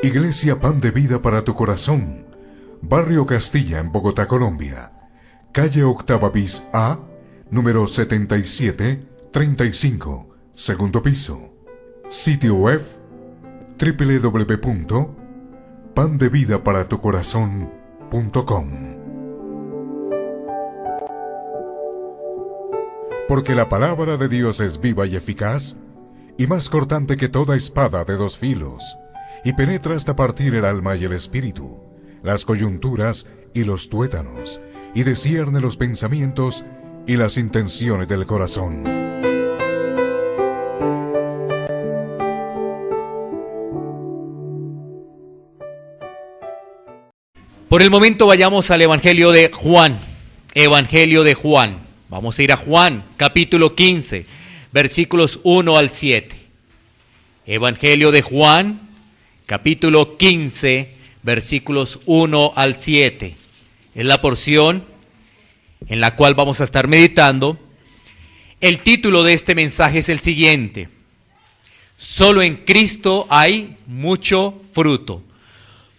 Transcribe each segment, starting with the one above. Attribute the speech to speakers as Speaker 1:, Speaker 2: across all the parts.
Speaker 1: Iglesia Pan de Vida para tu Corazón, Barrio Castilla en Bogotá, Colombia. Calle Octava bis A, número 7735, segundo piso. Sitio web www.pandevidaparatucorazon.com. Porque la palabra de Dios es viva y eficaz, y más cortante que toda espada de dos filos, y penetra hasta partir el alma y el espíritu, las coyunturas y los tuétanos, y discierne los pensamientos y las intenciones del corazón.
Speaker 2: Por el momento vayamos al Evangelio de Juan. Evangelio de Juan. Vamos a ir a Juan, capítulo 15, versículos 1 al 7. Evangelio de Juan, capítulo 15, versículos 1 al 7. Es la porción en la cual vamos a estar meditando. El título de este mensaje es el siguiente: Solo en Cristo hay mucho fruto.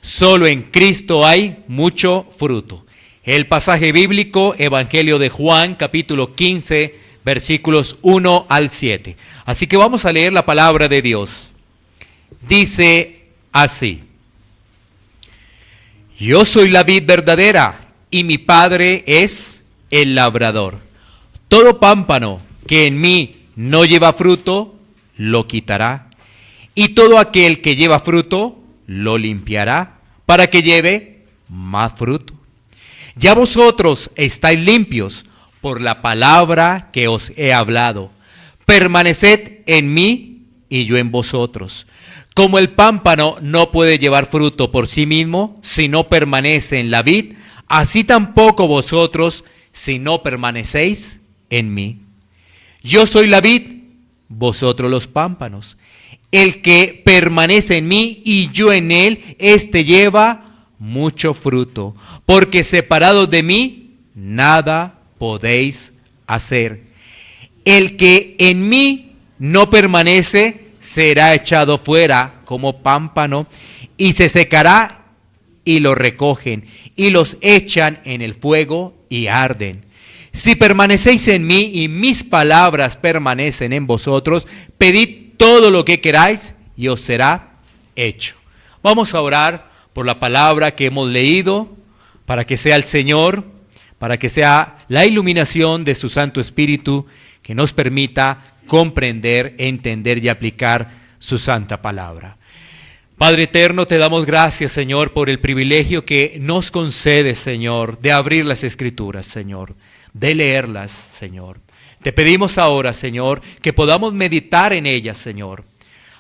Speaker 2: Solo en Cristo hay mucho fruto. El pasaje bíblico, Evangelio de Juan, capítulo 15, versículos 1 al 7. Así que vamos a leer la palabra de Dios. Dice así: Yo soy la vid verdadera, y mi Padre es el labrador. Todo pámpano que en mí no lleva fruto, lo quitará. Y todo aquel que lleva fruto, lo limpiará, para que lleve más fruto. Ya vosotros estáis limpios por la palabra que os he hablado. Permaneced en mí y yo en vosotros. Como el pámpano no puede llevar fruto por sí mismo si no permanece en la vid, así tampoco vosotros si no permanecéis en mí. Yo soy la vid, vosotros los pámpanos. El que permanece en mí y yo en él, éste lleva mucho fruto, porque separados de mí, nada podéis hacer. El que en mí no permanece, será echado fuera como pámpano, y se secará, y lo recogen, y los echan en el fuego, y arden. Si permanecéis en mí, y mis palabras permanecen en vosotros, pedid todo lo que queráis, y os será hecho. Vamos a orar por la palabra que hemos leído, para que sea el Señor, para que sea la iluminación de su Santo Espíritu, que nos permita comprender, entender y aplicar su santa palabra. Padre eterno, te damos gracias, Señor, por el privilegio que nos concede, Señor, de abrir las Escrituras, Señor, de leerlas, Señor. Te pedimos ahora, Señor, que podamos meditar en ellas, Señor.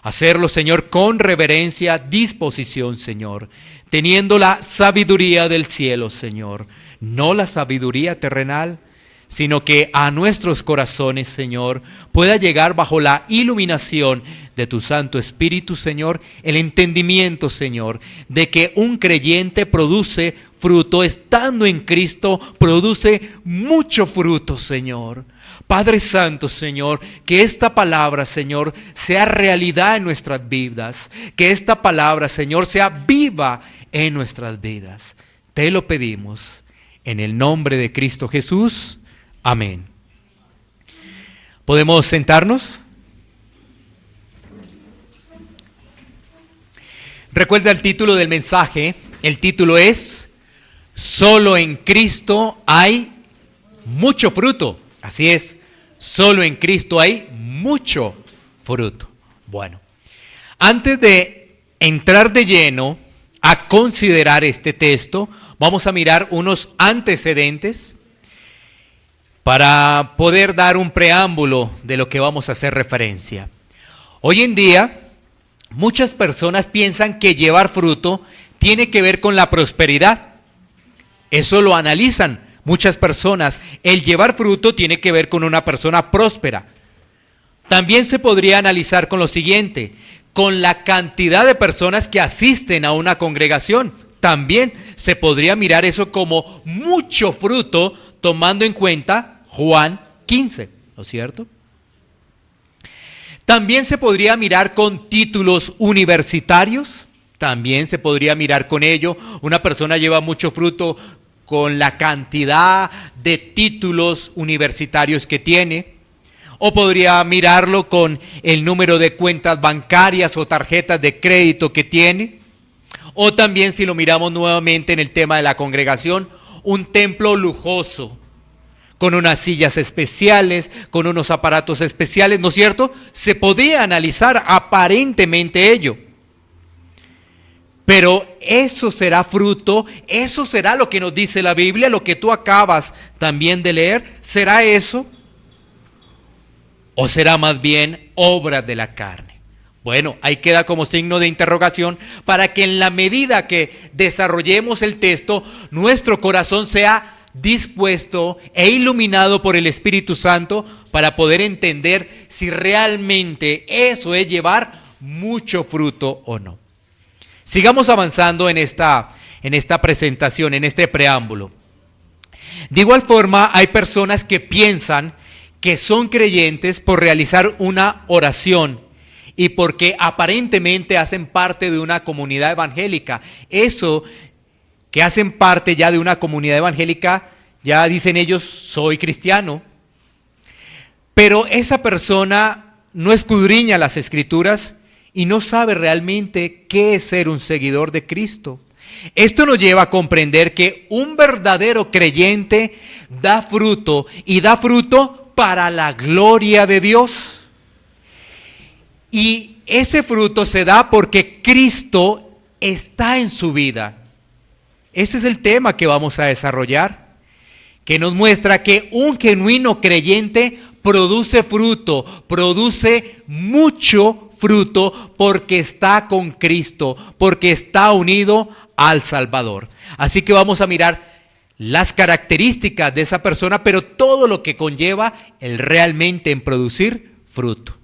Speaker 2: Hacerlo, Señor, con reverencia, disposición, Señor, teniendo la sabiduría del cielo, Señor, no la sabiduría terrenal, sino que a nuestros corazones, Señor, pueda llegar bajo la iluminación de tu Santo Espíritu, Señor, el entendimiento, Señor, de que un creyente produce fruto, estando en Cristo, produce mucho fruto, Señor. Padre Santo, Señor, que esta palabra, Señor, sea realidad en nuestras vidas, que esta palabra, Señor, sea viva en nuestras vidas. Te lo pedimos en el nombre de Cristo Jesús. Amén. ¿Podemos sentarnos? Recuerda el título del mensaje. El título es: Solo en Cristo hay mucho fruto. Así es, solo en Cristo hay mucho fruto. Bueno, antes de entrar de lleno a considerar este texto, vamos a mirar unos antecedentes para poder dar un preámbulo de lo que vamos a hacer referencia. Hoy en día, muchas personas piensan que llevar fruto tiene que ver con la prosperidad. Eso lo analizan muchas personas. El llevar fruto tiene que ver con una persona próspera. También se podría analizar con lo siguiente: con la cantidad de personas que asisten a una congregación. También se podría mirar eso como mucho fruto, tomando en cuenta Juan 15, ¿no es cierto? También se podría mirar con títulos universitarios. También se podría mirar con ello. Una persona lleva mucho fruto con la cantidad de títulos universitarios que tiene. O podría mirarlo con el número de cuentas bancarias o tarjetas de crédito que tiene. O también, si lo miramos nuevamente en el tema de la congregación, un templo lujoso, con unas sillas especiales, con unos aparatos especiales, ¿no es cierto? Se podría analizar aparentemente ello. Pero eso será fruto, eso será lo que nos dice la Biblia, lo que tú acabas también de leer, ¿será eso? ¿O será más bien obra de la carne? Bueno, ahí queda como signo de interrogación para que en la medida que desarrollemos el texto, nuestro corazón sea dispuesto e iluminado por el Espíritu Santo para poder entender si realmente eso es llevar mucho fruto o no. Sigamos avanzando en esta presentación, en este preámbulo. De igual forma, hay personas que piensan que son creyentes por realizar una oración y porque aparentemente hacen parte de una comunidad evangélica. Eso que hacen parte ya de una comunidad evangélica, ya dicen ellos, soy cristiano. Pero esa persona no escudriña las Escrituras y no sabe realmente qué es ser un seguidor de Cristo. Esto nos lleva a comprender que un verdadero creyente da fruto y da fruto para la gloria de Dios. Y ese fruto se da porque Cristo está en su vida. Ese es el tema que vamos a desarrollar, que nos muestra que un genuino creyente produce fruto, produce mucho fruto porque está con Cristo, porque está unido al Salvador. Así que vamos a mirar las características de esa persona, pero todo lo que conlleva el realmente en producir fruto.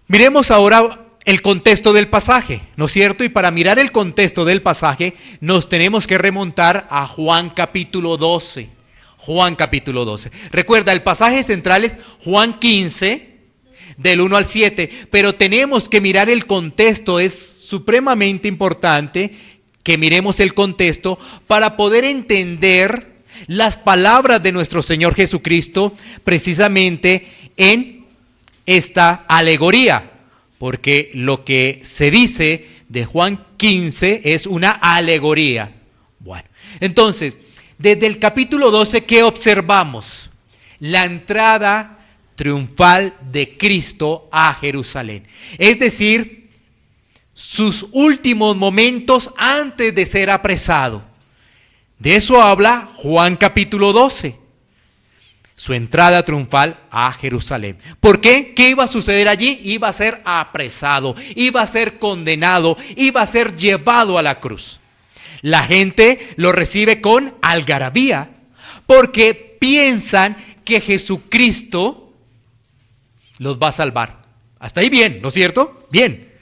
Speaker 2: Miremos ahora el contexto del pasaje, ¿no es cierto? Y para mirar el contexto del pasaje nos tenemos que remontar a Juan capítulo 12. Juan capítulo 12. Recuerda, el pasaje central es Juan 15, del 1 al 7, pero tenemos que mirar el contexto, es supremamente importante que miremos el contexto para poder entender las palabras de nuestro Señor Jesucristo precisamente en esta alegoría, porque lo que se dice de Juan 15 es una alegoría. Bueno, entonces, desde el capítulo 12, ¿qué observamos? La entrada triunfal de Cristo a Jerusalén, es decir, sus últimos momentos antes de ser apresado. De eso habla Juan capítulo 12. Su entrada triunfal a Jerusalén. ¿Por qué? ¿Qué iba a suceder allí? Iba a ser apresado, iba a ser condenado, iba a ser llevado a la cruz. La gente lo recibe con algarabía, porque piensan que Jesucristo los va a salvar. Hasta ahí bien, ¿no es cierto? Bien.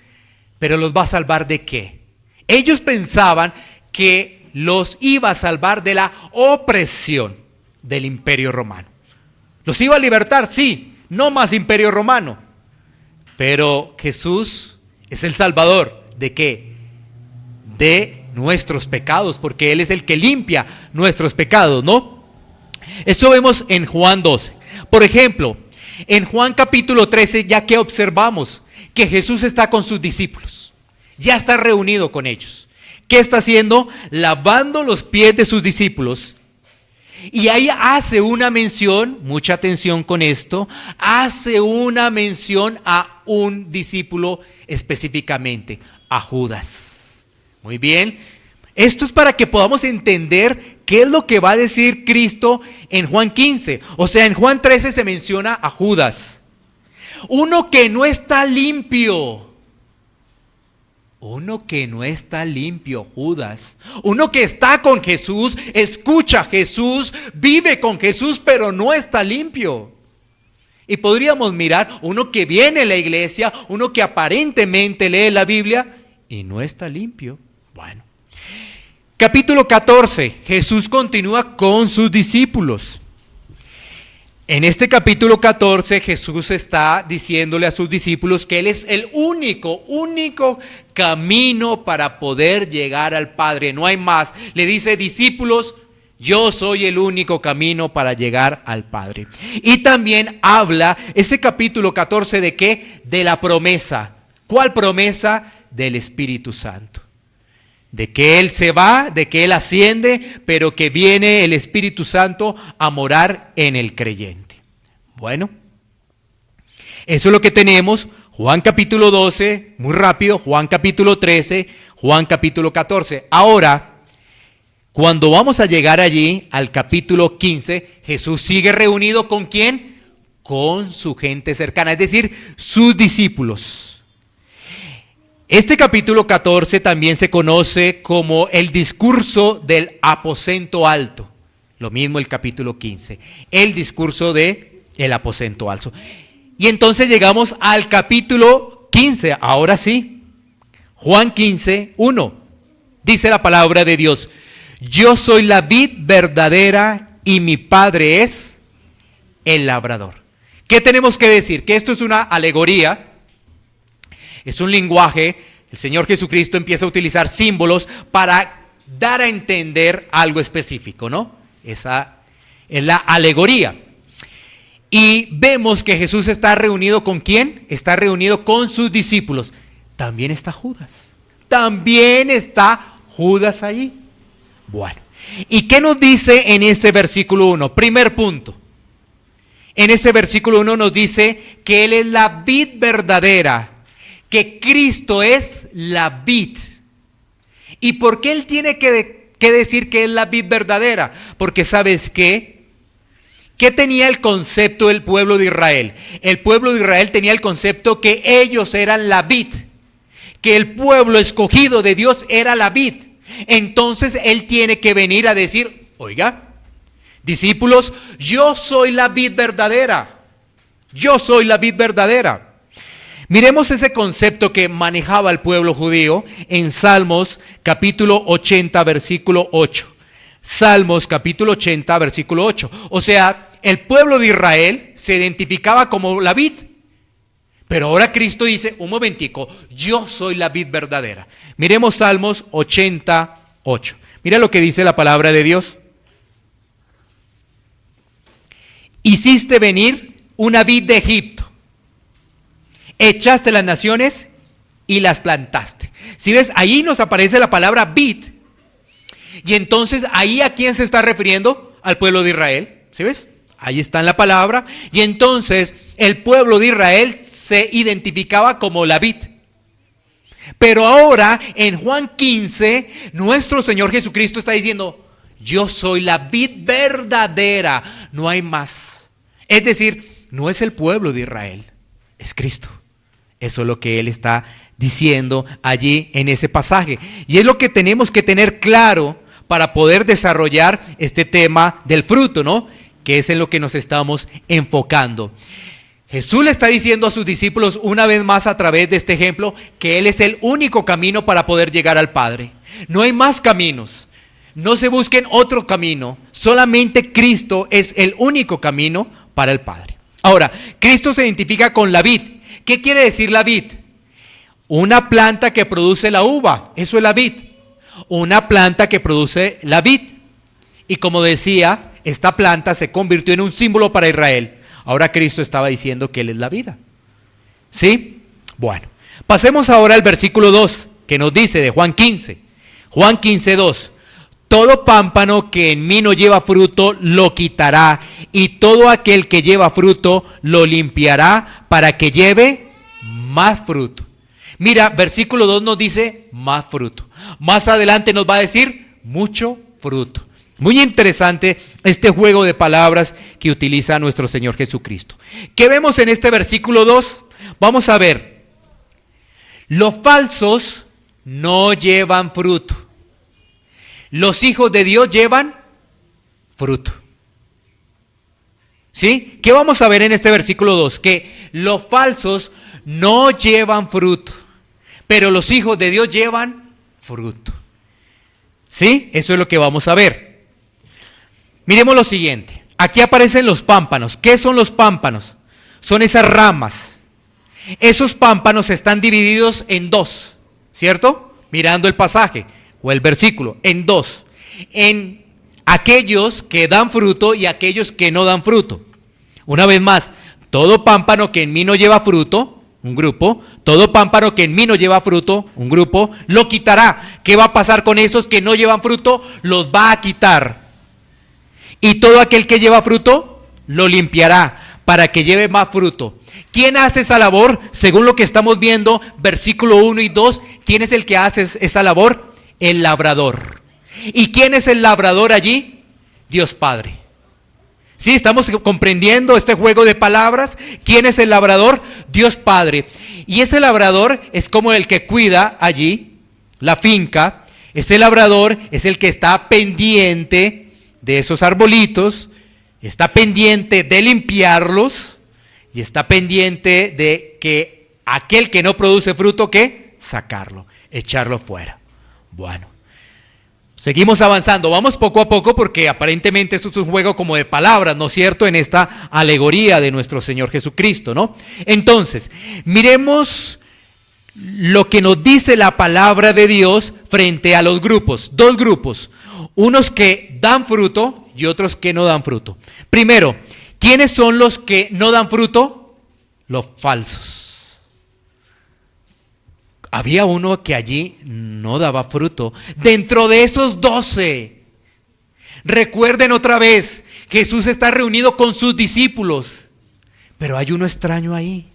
Speaker 2: Pero ¿los va a salvar de qué? Ellos pensaban que los iba a salvar de la opresión del Imperio Romano. ¿Los iba a libertar? Sí, no más Imperio Romano. Pero Jesús es el Salvador. ¿De qué? De nuestros pecados, porque Él es el que limpia nuestros pecados, ¿no? Esto vemos en Juan 12. Por ejemplo, en Juan capítulo 13, ya que observamos que Jesús está con sus discípulos, ya está reunido con ellos. ¿Qué está haciendo? Lavando los pies de sus discípulos. Y ahí hace una mención, mucha atención con esto, hace una mención a un discípulo específicamente, a Judas. Muy bien, esto es para que podamos entender qué es lo que va a decir Cristo en Juan 15. O sea, en Juan 13 se menciona a Judas. Uno que no está limpio. Uno que no está limpio, Judas. Uno que está con Jesús, escucha a Jesús, vive con Jesús, pero no está limpio. Y podríamos mirar uno que viene a la iglesia, uno que aparentemente lee la Biblia y no está limpio. Bueno. Capítulo 14. Jesús continúa con sus discípulos. En este capítulo 14 Jesús está diciéndole a sus discípulos que Él es el único camino para poder llegar al Padre. No hay más. Le dice: discípulos, yo soy el único camino para llegar al Padre. Y también habla ese capítulo 14 ¿de qué? De la promesa. ¿Cuál promesa? Del Espíritu Santo. De que Él se va, de que Él asciende, pero que viene el Espíritu Santo a morar en el creyente. Bueno, eso es lo que tenemos. Juan capítulo 12, muy rápido, Juan capítulo 13, Juan capítulo 14. Ahora, cuando vamos a llegar allí al capítulo 15, Jesús sigue reunido ¿con quién? Con su gente cercana, es decir, sus discípulos. Este capítulo 14 también se conoce como el discurso del aposento alto. Lo mismo el capítulo 15, el discurso del aposento alto. Y entonces llegamos al capítulo 15, ahora sí. Juan 15, 1. Dice la palabra de Dios: yo soy la vid verdadera y mi Padre es el labrador. ¿Qué tenemos que decir? Que esto es una alegoría. Es un lenguaje. El Señor Jesucristo empieza a utilizar símbolos para dar a entender algo específico, ¿no? Esa es la alegoría. Y vemos que Jesús está reunido ¿con quién? Está reunido con sus discípulos. También está Judas. También está Judas allí. Bueno, ¿y qué nos dice en ese versículo 1? Primer punto. En ese versículo 1 nos dice que Él es la vid verdadera, que Cristo es la vid. ¿Y por qué Él tiene que decir que es la vid verdadera? Porque ¿sabes qué? ¿Qué tenía el concepto del pueblo de Israel? El pueblo de Israel tenía el concepto que ellos eran la vid, que el pueblo escogido de Dios era la vid. Entonces Él tiene que venir a decir: oiga, discípulos, yo soy la vid verdadera. Yo soy la vid verdadera. Miremos ese concepto que manejaba el pueblo judío en Salmos capítulo 80 versículo 8. Salmos capítulo 80 versículo 8. O sea, el pueblo de Israel se identificaba como la vid. Pero ahora Cristo dice: un momentico, yo soy la vid verdadera. Miremos Salmos 88. Mira lo que dice la palabra de Dios. Hiciste venir una vid de Egipto. Echaste las naciones y las plantaste. Si ves, ahí nos aparece la palabra vid. Y entonces, ¿ahí a quién se está refiriendo? Al pueblo de Israel. ¿Sí ves? Ahí está en la palabra. Y entonces, el pueblo de Israel se identificaba como la vid. Pero ahora, en Juan 15, nuestro Señor Jesucristo está diciendo: yo soy la vid verdadera. No hay más. Es decir, no es el pueblo de Israel, es Cristo. Eso es lo que Él está diciendo allí en ese pasaje. Y es lo que tenemos que tener claro para poder desarrollar este tema del fruto, ¿no? Que es en lo que nos estamos enfocando. Jesús le está diciendo a sus discípulos una vez más a través de este ejemplo que Él es el único camino para poder llegar al Padre. No hay más caminos. No se busquen otro camino. Solamente Cristo es el único camino para el Padre. Ahora, Cristo se identifica con la vid. ¿Qué quiere decir la vid? Una planta que produce la uva, eso es la vid. Una planta que produce la vid. Y como decía, esta planta se convirtió en un símbolo para Israel. Ahora Cristo estaba diciendo que Él es la vida. ¿Sí? Bueno, pasemos ahora al versículo 2, que nos dice de Juan 15. Juan 15, 2. Todo pámpano que en mí no lleva fruto, lo quitará, y todo aquel que lleva fruto, lo limpiará para que lleve más fruto. Mira, versículo 2 nos dice más fruto. Más adelante nos va a decir mucho fruto. Muy interesante este juego de palabras que utiliza nuestro Señor Jesucristo. ¿Qué vemos en este versículo 2? Vamos a ver. Los falsos no llevan fruto. Los hijos de Dios llevan fruto. ¿Sí? ¿Qué vamos a ver en este versículo 2? Que los falsos no llevan fruto, pero los hijos de Dios llevan fruto. ¿Sí? Eso es lo que vamos a ver. Miremos lo siguiente. aquí aparecen los pámpanos. ¿Qué son los pámpanos? Son esas ramas. Esos pámpanos están divididos en dos, ¿cierto? Mirando el pasaje o el versículo, en dos. En aquellos que dan fruto y aquellos que no dan fruto. Una vez más, todo pámpano que en mí no lleva fruto, un grupo, todo pámpano que en mí no lleva fruto, un grupo, lo quitará. ¿Qué va a pasar con esos que no llevan fruto? Los va a quitar. Y todo aquel que lleva fruto, lo limpiará para que lleve más fruto. ¿Quién hace esa labor? Según lo que estamos viendo, versículo 1 y 2, ¿quién es el que hace esa labor? El labrador. ¿Y quién es el labrador allí? Dios Padre. ¿Sí? ¿Estamos comprendiendo este juego de palabras? ¿Quién es el labrador? Dios Padre. Y ese labrador es como el que cuida allí la finca. Ese labrador es el que está pendiente de esos arbolitos, está pendiente de limpiarlos y está pendiente de que aquel que no produce fruto, ¿qué? Sacarlo, echarlo fuera. Bueno, seguimos avanzando, vamos poco a poco porque aparentemente esto es un juego como de palabras, ¿no es cierto? En esta alegoría de nuestro Señor Jesucristo, ¿no? Entonces, miremos lo que nos dice la palabra de Dios frente a los grupos, dos grupos, unos que dan fruto y otros que no dan fruto. Primero, ¿quiénes son los que no dan fruto? Los falsos. Había uno que allí no daba fruto. Dentro de esos 12, recuerden otra vez, Jesús está reunido con sus discípulos, pero hay uno extraño ahí.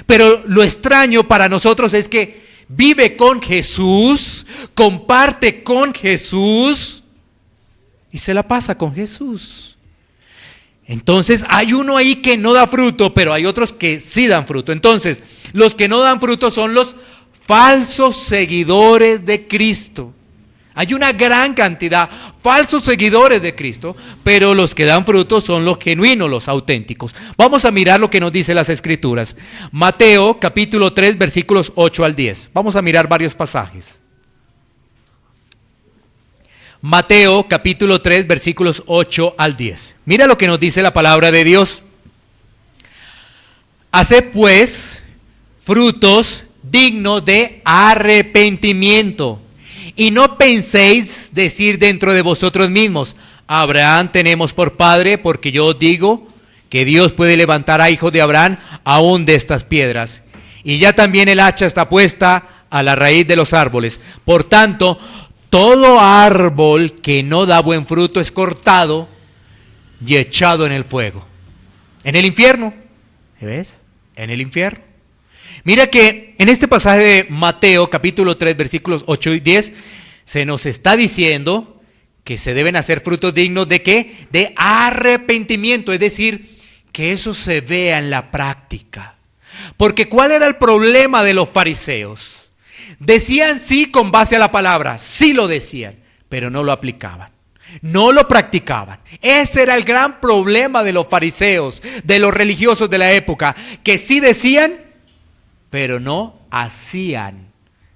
Speaker 2: Pero lo extraño para nosotros es que vive con Jesús, comparte con Jesús y se la pasa con Jesús. Entonces hay uno ahí que no da fruto, pero hay otros que sí dan fruto. Entonces, los que no dan fruto son los falsos seguidores de Cristo. Hay una gran cantidad, falsos seguidores de Cristo, pero los que dan fruto son los genuinos, los auténticos. Vamos a mirar lo que nos dice las Escrituras. Mateo capítulo 3, versículos 8 al 10. Vamos a mirar varios pasajes. Mateo capítulo 3, versículos 8 al 10. Mira lo que nos dice la palabra de Dios. Haced pues frutos dignos de arrepentimiento. Y no penséis decir dentro de vosotros mismos, Abraham tenemos por padre, porque yo os digo que Dios puede levantar a hijos de Abraham aún de estas piedras. Y ya también el hacha está puesta a la raíz de los árboles. Por tanto, todo árbol que no da buen fruto es cortado y echado en el fuego. En el infierno. ¿Ves? En el infierno. Mira que en este pasaje de Mateo capítulo 3 versículos 8 y 10 se nos está diciendo que se deben hacer frutos dignos ¿de qué? De arrepentimiento, es decir, que eso se vea en la práctica. Porque ¿cuál era el problema de los fariseos? Decían sí con base a la palabra, sí lo decían, pero no lo aplicaban. No lo practicaban. Ese era el gran problema de los fariseos, de los religiosos de la época, que sí decían, pero no hacían.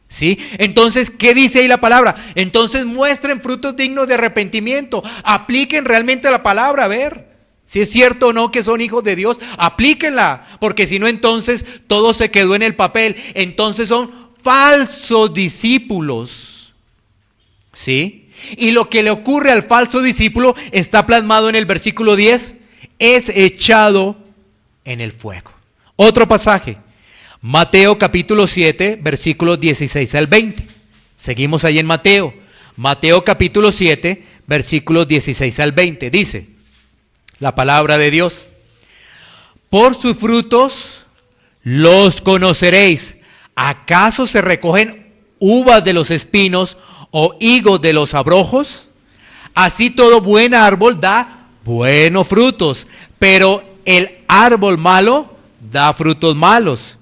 Speaker 2: ¿Sí? Entonces, ¿qué dice ahí la palabra? Entonces muestren frutos dignos de arrepentimiento. Apliquen realmente la palabra, a ver si es cierto o no que son hijos de Dios. Aplíquenla, porque si no, entonces todo se quedó en el papel. Entonces son falsos discípulos. ¿Sí? Y lo que le ocurre al falso discípulo está plasmado en el versículo 10. Es echado en el fuego. Otro pasaje. Mateo capítulo 7, versículos 16 al 20. Seguimos ahí en Mateo. Mateo capítulo 7, versículos 16 al 20. Dice la palabra de Dios. Por sus frutos los conoceréis. ¿Acaso se recogen uvas de los espinos o higos de los abrojos? Así todo buen árbol da buenos frutos, pero el árbol malo da frutos malos.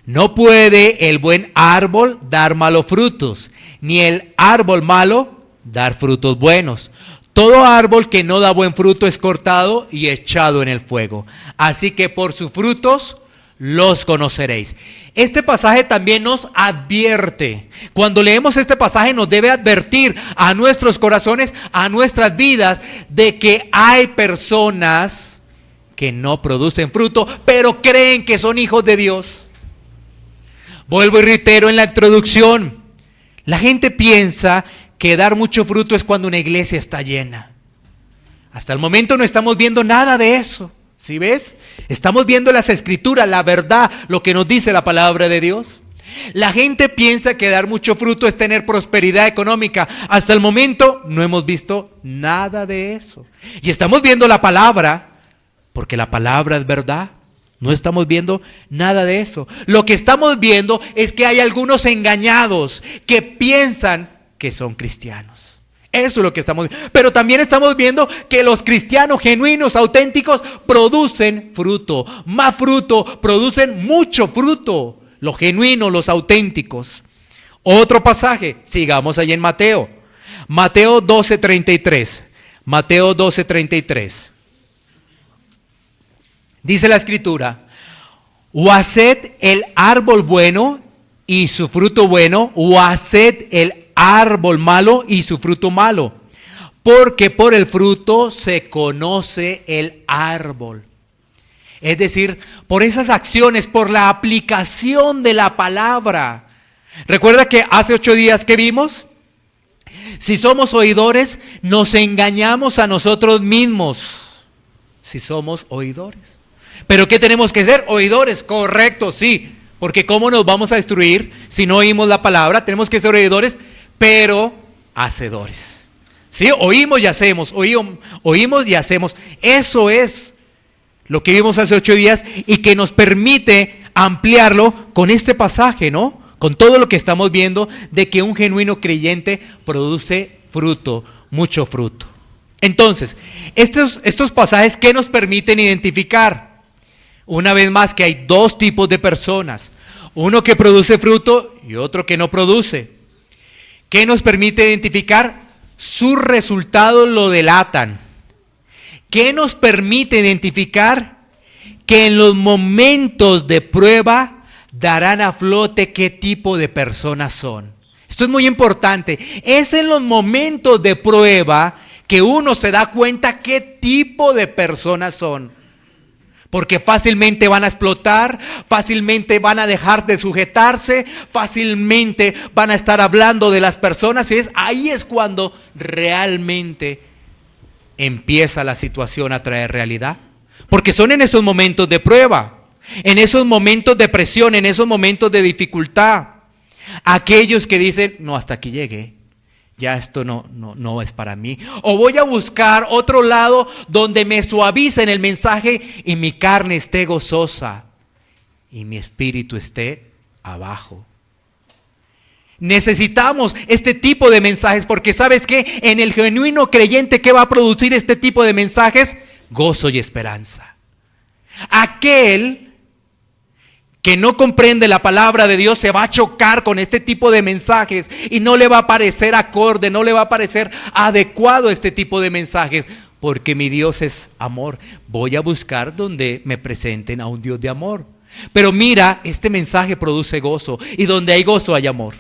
Speaker 2: No puede el buen árbol dar malos frutos, ni el árbol malo dar frutos buenos. Todo árbol que no da buen fruto es cortado y echado en el fuego. Así que por sus frutos los conoceréis. Este pasaje también nos advierte. Cuando leemos este pasaje nos debe advertir a nuestros corazones, a nuestras vidas, de que hay personas que no producen fruto, pero creen que son hijos de Dios. Vuelvo y reitero en la introducción, la gente piensa que dar mucho fruto es cuando una iglesia está llena. Hasta el momento no estamos viendo nada de eso. ¿Sí ves? Estamos viendo las escrituras, la verdad, lo que nos dice la palabra de Dios. La gente piensa que dar mucho fruto es tener prosperidad económica. Hasta el momento no hemos visto nada de eso. Y estamos viendo la palabra, porque la palabra es verdad. No estamos viendo nada de eso. Lo que estamos viendo es que hay algunos engañados que piensan que son cristianos. Eso es lo que estamos viendo. Pero también estamos viendo que los cristianos genuinos, auténticos, producen fruto. Más fruto, producen mucho fruto. Los genuinos, los auténticos. Otro pasaje, sigamos ahí en Mateo. Mateo 12:33. Mateo 12:33. Dice la escritura: o haced el árbol bueno y su fruto bueno, o haced el árbol malo y su fruto malo, porque por el fruto se conoce el árbol. Es decir, por esas acciones, por la aplicación de la palabra. Recuerda que hace 8 días que vimos, si somos oidores, nos engañamos a nosotros mismos. Si somos oidores. ¿Pero qué tenemos que ser? Oidores, correcto, sí. Porque ¿cómo nos vamos a destruir si no oímos la palabra? Tenemos que ser oidores, pero hacedores. ¿Sí? Oímos y hacemos, oímos y hacemos. Eso es lo que vimos hace 8 días y que nos permite ampliarlo con este pasaje, ¿no? Con todo lo que estamos viendo de que un genuino creyente produce fruto, mucho fruto. Entonces, estos pasajes, ¿qué nos permiten identificar? Una vez más, que hay 2 tipos de personas. Uno que produce fruto y otro que no produce. ¿Qué nos permite identificar? Sus resultados lo delatan. ¿Qué nos permite identificar? Que en los momentos de prueba darán a flote qué tipo de personas son. Esto es muy importante. Es en los momentos de prueba que uno se da cuenta qué tipo de personas son. Porque fácilmente van a explotar, fácilmente van a dejar de sujetarse, fácilmente van a estar hablando de las personas. Y ahí es cuando realmente empieza la situación a traer realidad. Porque son en esos momentos de prueba, en esos momentos de presión, en esos momentos de dificultad. Aquellos que dicen, no, hasta aquí llegué. Ya esto no es para mí. O voy a buscar otro lado donde me suavicen el mensaje y mi carne esté gozosa y mi espíritu esté abajo. Necesitamos este tipo de mensajes porque ¿sabes qué? En el genuino creyente, ¿qué va a producir este tipo de mensajes? Gozo y esperanza. Aquel que no comprende la palabra de Dios se va a chocar con este tipo de mensajes y no le va a parecer acorde, no le va a parecer adecuado este tipo de mensajes, porque mi Dios es amor. Voy a buscar donde me presenten a un Dios de amor. Pero mira, este mensaje produce gozo y donde hay gozo hay amor.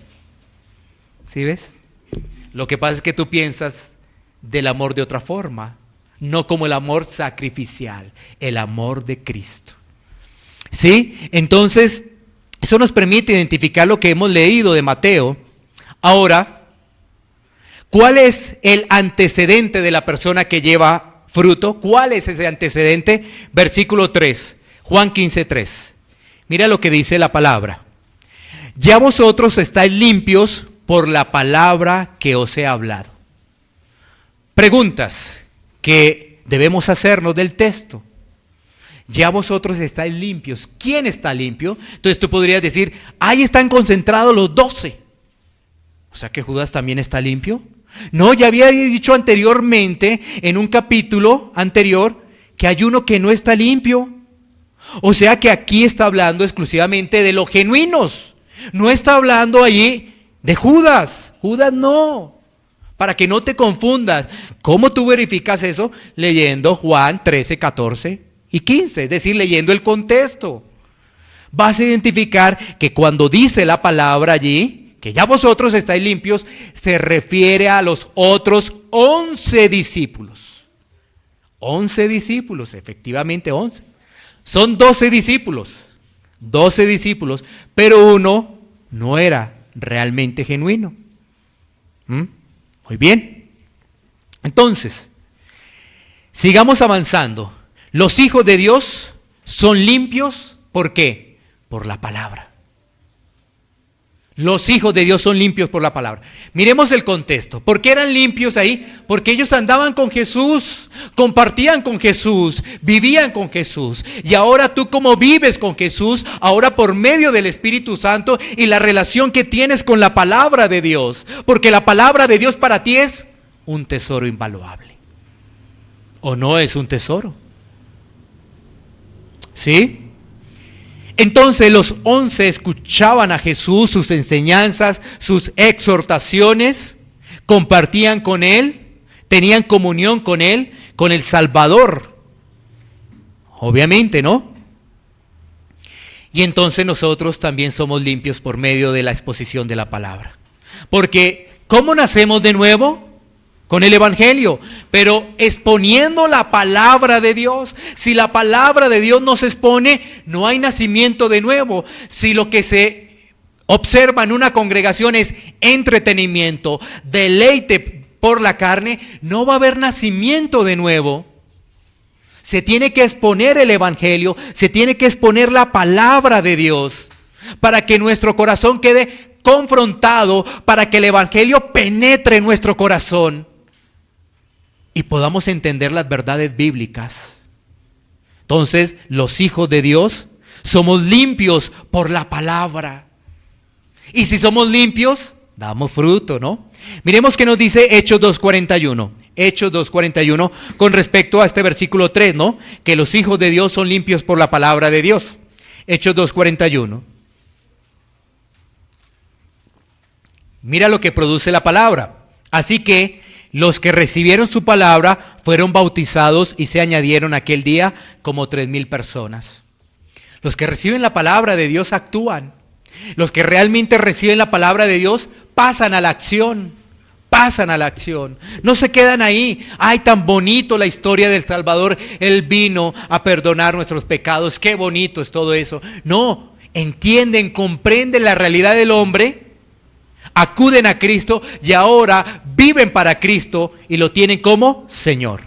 Speaker 2: ¿Sí ves? Lo que pasa es que tú piensas del amor de otra forma, no como el amor sacrificial, el amor de Cristo. ¿Sí? Entonces, eso nos permite identificar lo que hemos leído de Mateo. Ahora, ¿cuál es el antecedente de la persona que lleva fruto? ¿Cuál es ese antecedente? Versículo 3, Juan 15:3. Mira lo que dice la palabra. Ya vosotros estáis limpios por la palabra que os he hablado. Preguntas que debemos hacernos del texto. Ya vosotros estáis limpios. ¿Quién está limpio? Entonces tú podrías decir, ahí están concentrados los 12. O sea que Judas también está limpio. No, ya había dicho anteriormente, en un capítulo anterior, que hay uno que no está limpio. O sea que aquí está hablando exclusivamente de los genuinos. No está hablando allí de Judas. Judas no. Para que no te confundas. ¿Cómo tú verificas eso? Leyendo Juan 13, 14 y 15, es decir, leyendo el contexto. vas a identificar que cuando dice la palabra allí, que ya vosotros estáis limpios, se refiere a los otros 11 discípulos. 11 discípulos, efectivamente 11. Son 12 discípulos, pero uno no era realmente genuino. Muy bien. Entonces, sigamos avanzando. Los hijos de Dios son limpios, ¿por qué? Por la palabra. Los hijos de Dios son limpios por la palabra. Miremos el contexto. ¿Por qué eran limpios ahí? Porque ellos andaban con Jesús, compartían con Jesús, vivían con Jesús. Y ahora tú, como vives con Jesús, ahora por medio del Espíritu Santo y la relación que tienes con la palabra de Dios. Porque la palabra de Dios para ti es un tesoro invaluable. ¿O no es un tesoro? ¿Sí? Entonces los 11 escuchaban a Jesús, sus enseñanzas, sus exhortaciones, compartían con Él, tenían comunión con Él, con el Salvador. Obviamente, ¿no? Y entonces nosotros también somos limpios por medio de la exposición de la palabra. Porque, ¿cómo nacemos de nuevo? Con el Evangelio, pero exponiendo la palabra de Dios. Si la palabra de Dios no se expone, no hay nacimiento de nuevo. Si lo que se observa en una congregación es entretenimiento, deleite por la carne, no va a haber nacimiento de nuevo. Se tiene que exponer el Evangelio, se tiene que exponer la palabra de Dios, para que nuestro corazón quede confrontado, para que el Evangelio penetre en nuestro corazón y podamos entender las verdades bíblicas. Entonces, los hijos de Dios somos limpios por la palabra. Y si somos limpios, damos fruto, ¿no? Miremos qué nos dice Hechos 2:41. Hechos 2:41 con respecto a este versículo 3, ¿no? Que los hijos de Dios son limpios por la palabra de Dios. Hechos 2:41. Mira lo que produce la palabra. Así que los que recibieron su palabra fueron bautizados y se añadieron aquel día como 3,000 personas. Los que reciben la palabra de Dios actúan. Los que realmente reciben la palabra de Dios pasan a la acción. Pasan a la acción. No se quedan ahí. Ay, tan bonito la historia del Salvador. Él vino a perdonar nuestros pecados. Qué bonito es todo eso. No, entienden, comprenden la realidad del hombre. Acuden a Cristo y ahora viven para Cristo y lo tienen como Señor.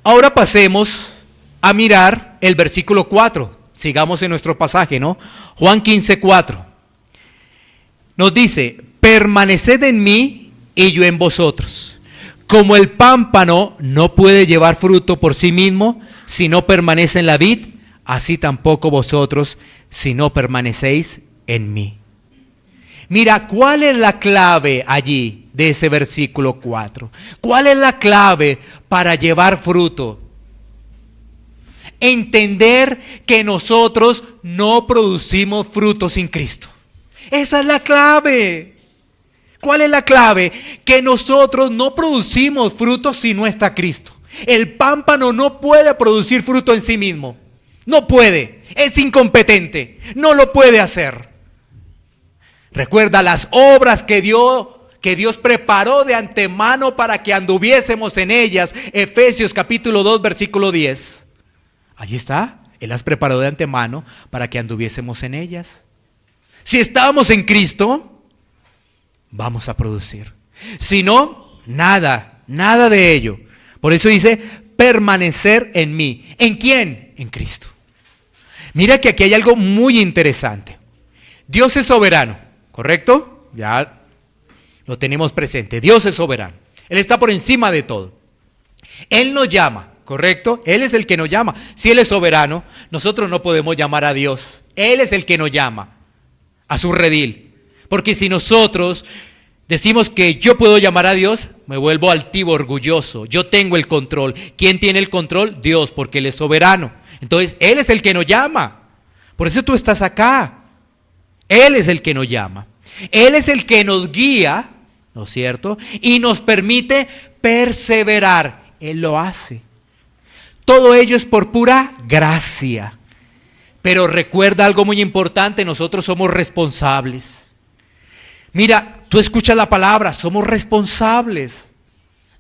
Speaker 2: Ahora pasemos a mirar el versículo 4. Sigamos en nuestro pasaje, ¿no? Juan 15:4. Nos dice: permaneced en mí y yo en vosotros. Como el pámpano no puede llevar fruto por sí mismo si no permanece en la vid, así tampoco vosotros si no permanecéis en mí. Mira, ¿cuál es la clave allí de ese versículo 4? ¿Cuál es la clave para llevar fruto? Entender que nosotros no producimos fruto sin Cristo. Esa es la clave. ¿Cuál es la clave? Que nosotros no producimos fruto si no está Cristo. El pámpano no puede producir fruto en sí mismo. No puede. Es incompetente. No lo puede hacer. Recuerda las obras que Dios preparó de antemano para que anduviésemos en ellas. Efesios capítulo 2, versículo 10. Allí está. Él las preparó de antemano para que anduviésemos en ellas. Si estamos en Cristo, vamos a producir. Si no, nada de ello. Por eso dice, permanecer en mí. ¿En quién? En Cristo. Mira que aquí hay algo muy interesante. Dios es soberano. ¿Correcto? Ya lo tenemos presente. Dios es soberano. Él está por encima de todo. Él nos llama, ¿correcto? Él es el que nos llama. Si Él es soberano, nosotros no podemos llamar a Dios. Él es el que nos llama a su redil. Porque si nosotros decimos que yo puedo llamar a Dios, me vuelvo altivo, orgulloso. Yo tengo el control. ¿Quién tiene el control? Dios, porque Él es soberano. Entonces, Él es el que nos llama. Por eso tú estás acá. Él es el que nos llama. Él es el que nos guía, ¿no es cierto? Y nos permite perseverar. Él lo hace. Todo ello es por pura gracia. Pero recuerda algo muy importante, nosotros somos responsables. Mira, tú escuchas la palabra, somos responsables.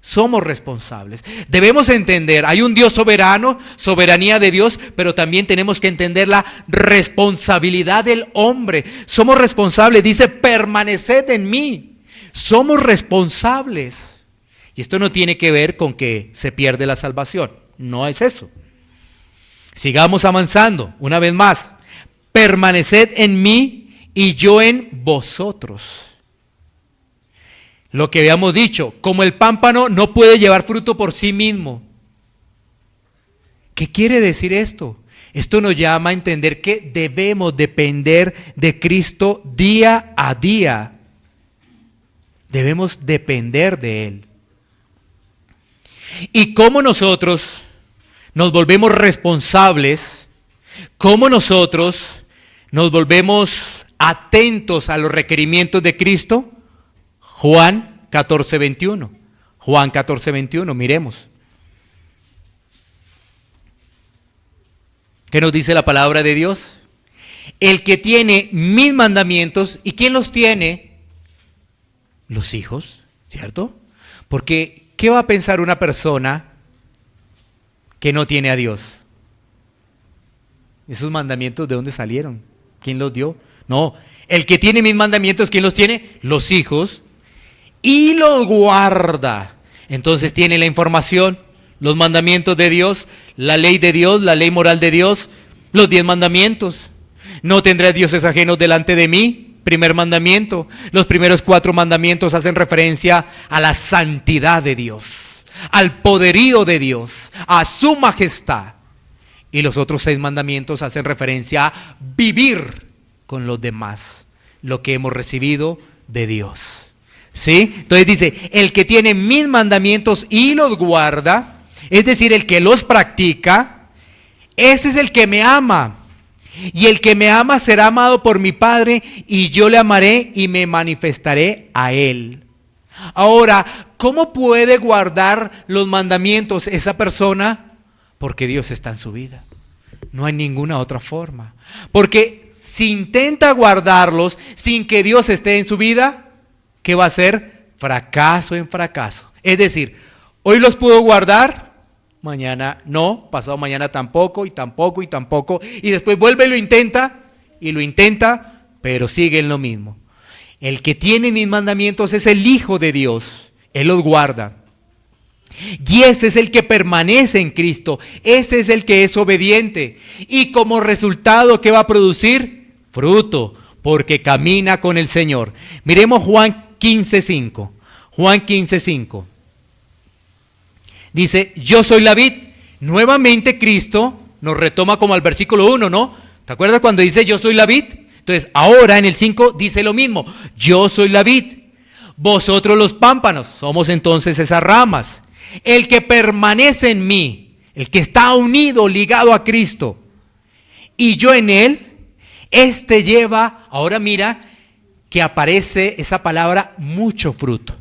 Speaker 2: Somos responsables. Debemos entender, hay un Dios soberano, soberanía de Dios, pero también tenemos que entender la responsabilidad del hombre. Somos responsables, dice, permaneced en mí. Somos responsables. Y esto no tiene que ver con que se pierde la salvación, no es eso. Sigamos avanzando, una vez más. Permaneced en mí y yo en vosotros. Lo que habíamos dicho, como el pámpano no puede llevar fruto por sí mismo. ¿Qué quiere decir esto? Esto nos llama a entender que debemos depender de Cristo día a día. Debemos depender de Él. Y cómo nosotros nos volvemos responsables, cómo nosotros nos volvemos atentos a los requerimientos de Cristo. Juan 14:21. Juan 14:21, miremos. ¿Qué nos dice la palabra de Dios? El que tiene mis mandamientos, ¿y quién los tiene? Los hijos, ¿cierto? Porque, ¿qué va a pensar una persona que no tiene a Dios? ¿Esos mandamientos de dónde salieron? ¿Quién los dio? No, el que tiene mis mandamientos, ¿quién los tiene? Los hijos. Y los guarda. Entonces tiene la información, los mandamientos de Dios, la ley de Dios, la ley moral de Dios, los 10 mandamientos. No tendrás dioses ajenos delante de mí, primer mandamiento. Los primeros 4 mandamientos hacen referencia a la santidad de Dios, al poderío de Dios, a su majestad. Y los otros 6 mandamientos hacen referencia a vivir con los demás, lo que hemos recibido de Dios. ¿Sí? Entonces dice, el que tiene mis mandamientos y los guarda, es decir, el que los practica, ese es el que me ama. Y el que me ama será amado por mi Padre, y yo le amaré y me manifestaré a él. Ahora, ¿cómo puede guardar los mandamientos esa persona? Porque Dios está en su vida. No hay ninguna otra forma. Porque si intenta guardarlos sin que Dios esté en su vida, ¿qué va a ser? Fracaso en fracaso. Es decir, hoy los puedo guardar, mañana no, pasado mañana tampoco, y tampoco, y tampoco, y después vuelve y lo intenta, pero sigue en lo mismo. El que tiene mis mandamientos es el Hijo de Dios, Él los guarda. Y ese es el que permanece en Cristo, ese es el que es obediente. Y como resultado, ¿qué va a producir? Fruto, porque camina con el Señor. Miremos Juan 15:5. Juan 15:5. Dice, yo soy la vid. Nuevamente Cristo nos retoma como al versículo 1, ¿no? ¿Te acuerdas cuando dice yo soy la vid? Entonces, ahora en el 5 dice lo mismo. Yo soy la vid. Vosotros los pámpanos. Somos entonces esas ramas. El que permanece en mí, el que está unido, ligado a Cristo, y yo en él, este lleva, ahora mira, que aparece esa palabra mucho fruto.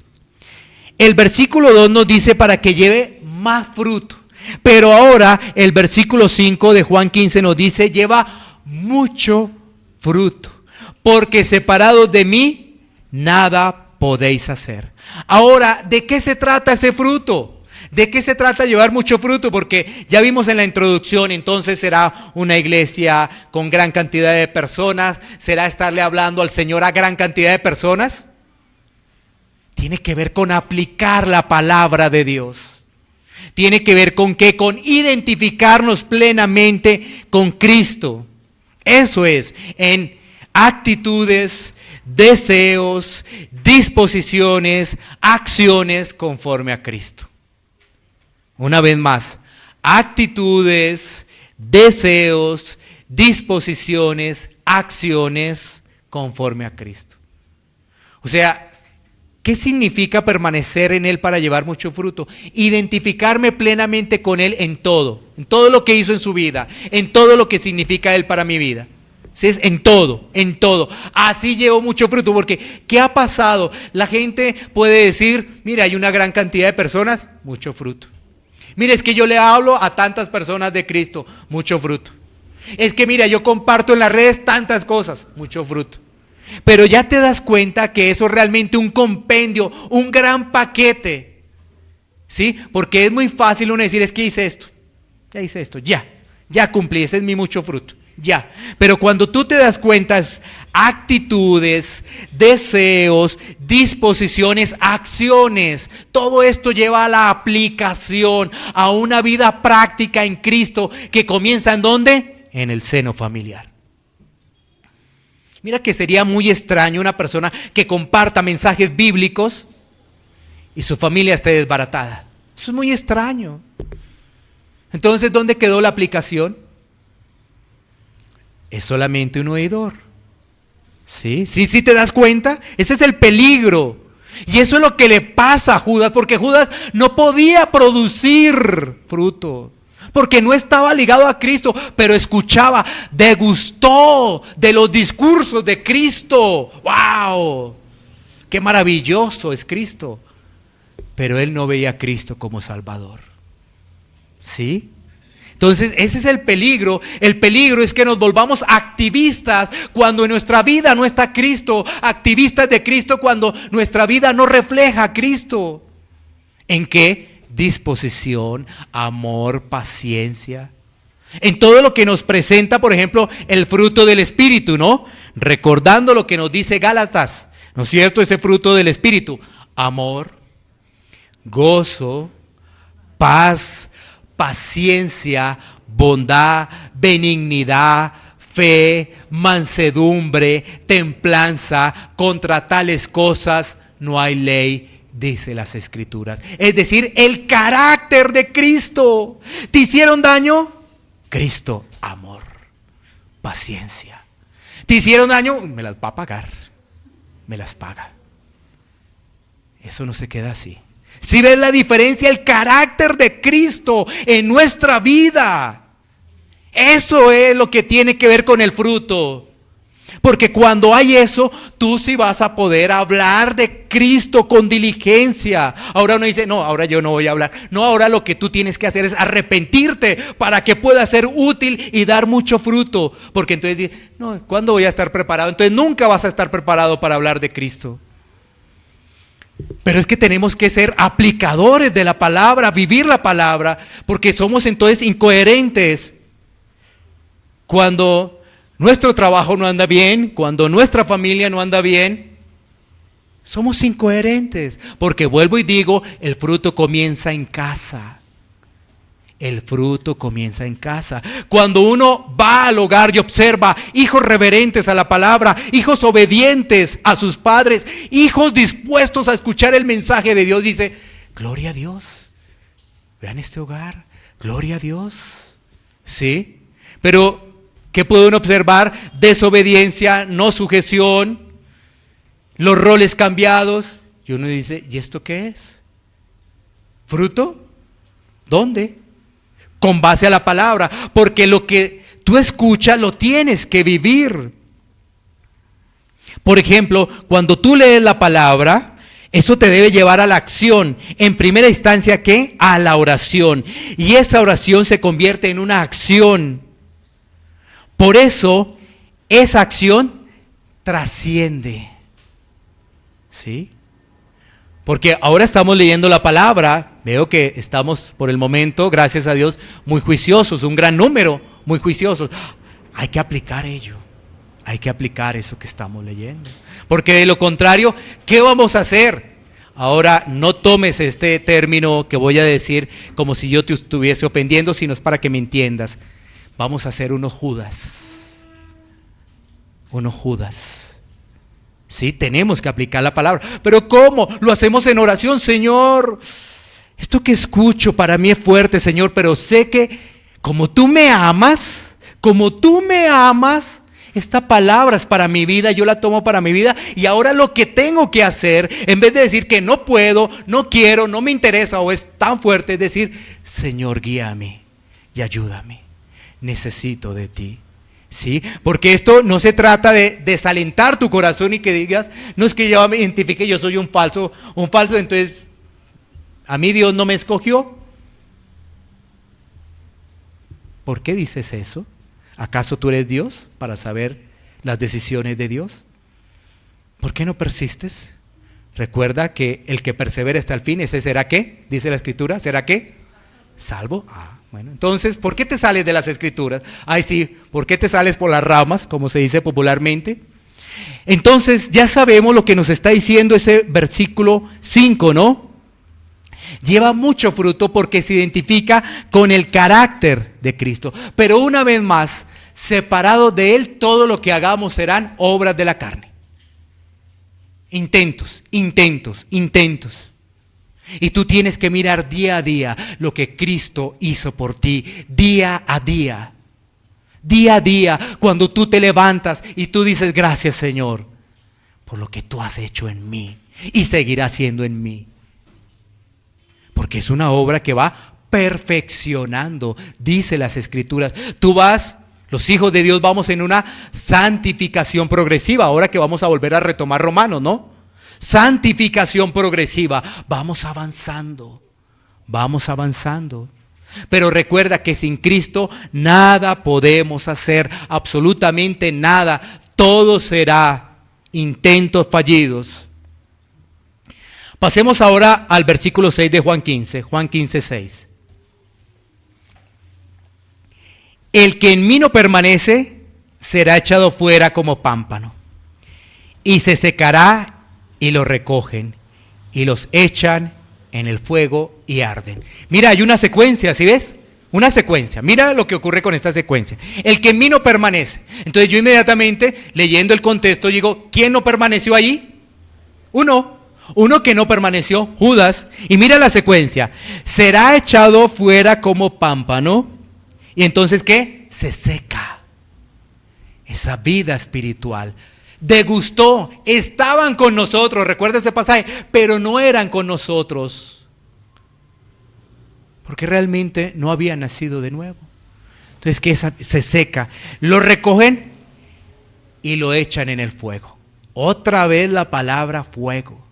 Speaker 2: El versículo 2 nos dice para que lleve más fruto. Pero ahora el versículo 5 de Juan 15 nos dice lleva mucho fruto. Porque separados de mí, nada podéis hacer. Ahora, ¿de qué se trata ese fruto? ¿De qué se trata llevar mucho fruto? Porque ya vimos en la introducción, entonces será una iglesia con gran cantidad de personas, será estarle hablando al Señor a gran cantidad de personas. Tiene que ver con aplicar la palabra de Dios. Tiene que ver con qué, con identificarnos plenamente con Cristo. Eso es, en actitudes, deseos, disposiciones, acciones conforme a Cristo. Una vez más, actitudes, deseos, disposiciones, acciones conforme a Cristo. O sea, ¿qué significa permanecer en Él para llevar mucho fruto? Identificarme plenamente con Él en todo lo que hizo en su vida, en todo lo que significa Él para mi vida. ¿Sí? Es en todo. Así llevo mucho fruto, porque ¿qué ha pasado? La gente puede decir, mira, hay una gran cantidad de personas, mucho fruto. Mire, es que yo le hablo a tantas personas de Cristo, mucho fruto. Es que mira, yo comparto en las redes tantas cosas, mucho fruto. Pero ya te das cuenta que eso es realmente un compendio, un gran paquete. ¿Sí? Porque es muy fácil uno decir, es que hice esto, ya cumplí, ese es mi mucho fruto. Ya, pero cuando tú te das cuenta, actitudes, deseos, disposiciones, acciones, todo esto lleva a la aplicación, a una vida práctica en Cristo que comienza ¿en dónde? En el seno familiar. Mira que sería muy extraño una persona que comparta mensajes bíblicos y su familia esté desbaratada. Eso es muy extraño. Entonces, ¿dónde quedó la aplicación? Es solamente un oidor. ¿Sí? ¿Sí te das cuenta? Ese es el peligro. Y eso es lo que le pasa a Judas, porque Judas no podía producir fruto, porque no estaba ligado a Cristo, pero escuchaba, degustó de los discursos de Cristo. ¡Wow! ¡Qué maravilloso es Cristo! Pero él no veía a Cristo como Salvador. ¿Sí? Entonces ese es el peligro. El peligro es que nos volvamos activistas cuando en nuestra vida no está Cristo, activistas de Cristo cuando nuestra vida no refleja a Cristo. ¿En qué? Disposición, amor, paciencia. En todo lo que nos presenta, por ejemplo, el fruto del Espíritu, ¿no? Recordando lo que nos dice Gálatas, ¿no es cierto? Ese fruto del Espíritu: amor, gozo, paz, paciencia, bondad, benignidad, fe, mansedumbre, templanza. Contra tales cosas no hay ley, dice las Escrituras. Es decir, el carácter de Cristo. ¿Te hicieron daño? Cristo, amor, paciencia. ¿Te hicieron daño? Me las va a pagar, me las paga. Eso no se queda así. Si ves la diferencia, el carácter de Cristo en nuestra vida, eso es lo que tiene que ver con el fruto. Porque cuando hay eso, tú sí vas a poder hablar de Cristo con diligencia. Ahora uno dice, no, ahora yo no voy a hablar. No, ahora lo que tú tienes que hacer es arrepentirte para que pueda ser útil y dar mucho fruto. Porque entonces dices, no, ¿cuándo voy a estar preparado? Entonces nunca vas a estar preparado para hablar de Cristo. Pero es que tenemos que ser aplicadores de la palabra, vivir la palabra, porque somos entonces incoherentes. Cuando nuestro trabajo no anda bien, cuando nuestra familia no anda bien, somos incoherentes, porque vuelvo y digo, el fruto comienza en casa. El fruto comienza en casa. Cuando uno va al hogar y observa hijos reverentes a la palabra, hijos obedientes a sus padres, hijos dispuestos a escuchar el mensaje de Dios, dice, gloria a Dios. Vean este hogar, gloria a Dios. ¿Sí? Pero, ¿qué puede uno observar? Desobediencia, no sujeción, los roles cambiados. Y uno dice, ¿y esto qué es? ¿Fruto? ¿Dónde? Con base a la palabra, porque lo que tú escuchas lo tienes que vivir. Por ejemplo, cuando tú lees la palabra, eso te debe llevar a la acción. En primera instancia, ¿qué? A la oración. Y esa oración se convierte en una acción. Por eso, esa acción trasciende. ¿Sí? Porque ahora estamos leyendo la palabra, veo que estamos por el momento, gracias a Dios, muy juiciosos, un gran número, muy juiciosos. Hay que aplicar ello, hay que aplicar eso que estamos leyendo. Porque de lo contrario, ¿qué vamos a hacer? Ahora, no tomes este término que voy a decir como si yo te estuviese ofendiendo, sino es para que me entiendas. Vamos a ser unos Judas. Unos Judas. Sí, tenemos que aplicar la palabra. ¿Pero cómo? Lo hacemos en oración. Señor, esto que escucho para mí es fuerte, Señor, pero sé que como tú me amas, esta palabra es para mi vida, yo la tomo para mi vida. Y ahora lo que tengo que hacer, en vez de decir que no puedo, no quiero, no me interesa o es tan fuerte, es decir, Señor, guíame y ayúdame. Necesito de ti. ¿Sí? Porque esto no se trata de desalentar tu corazón y que digas, no es que yo me identifique, yo soy un falso, entonces a mí Dios no me escogió. ¿Por qué dices eso? ¿Acaso tú eres Dios para saber las decisiones de Dios? ¿Por qué no persistes? Recuerda que el que persevera hasta el fin, ese será ¿qué? Dice la Escritura, ¿será qué? Salvo. Bueno, entonces, ¿por qué te sales de las Escrituras? Ay, sí, ¿por qué te sales por las ramas, como se dice popularmente? Entonces, ya sabemos lo que nos está diciendo ese versículo 5, ¿no? Lleva mucho fruto porque se identifica con el carácter de Cristo. Pero una vez más, separado de Él, todo lo que hagamos serán obras de la carne. Intentos. Y tú tienes que mirar día a día lo que Cristo hizo por ti, día a día. Día a día, cuando tú te levantas y tú dices, gracias Señor, por lo que tú has hecho en mí y seguirás haciendo en mí. Porque es una obra que va perfeccionando, dice las Escrituras. Los hijos de Dios vamos en una santificación progresiva, ahora que vamos a volver a retomar Romanos, ¿no? Santificación progresiva, vamos avanzando. Pero recuerda que sin Cristo nada podemos hacer, absolutamente nada. Todo será intentos fallidos. Pasemos ahora al versículo 6 de Juan 15, 6. El que en mí no permanece será echado fuera como pámpano, y se secará, y lo recogen, y los echan en el fuego y arden. Mira, hay una secuencia, ¿sí ves? Una secuencia. Mira lo que ocurre con esta secuencia. El que en mí no permanece. Entonces yo inmediatamente, leyendo el contexto, digo, ¿quién no permaneció allí? Uno que no permaneció, Judas. Y mira la secuencia. Será echado fuera como pámpano. Y entonces, ¿qué? Se seca. Esa vida espiritual. Degustó, estaban con nosotros, recuerda ese pasaje, pero no eran con nosotros, porque realmente no había nacido de nuevo. Entonces, que se seca, lo recogen y lo echan en el fuego. Otra vez la palabra fuego,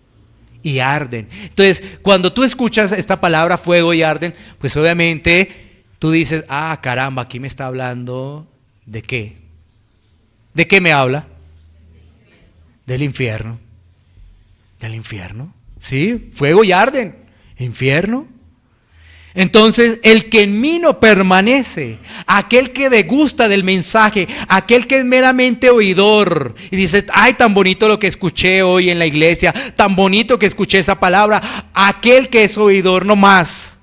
Speaker 2: y arden. Entonces, cuando tú escuchas esta palabra fuego y arden, pues obviamente tú dices, caramba, aquí me está hablando ¿de qué? ¿De qué me habla? Del infierno. Sí, fuego y arden. Infierno. Entonces, el que en mí no permanece, aquel que degusta del mensaje, aquel que es meramente oidor y dice, ay, tan bonito lo que escuché hoy en la iglesia, tan bonito que escuché esa palabra, aquel que es oidor no más,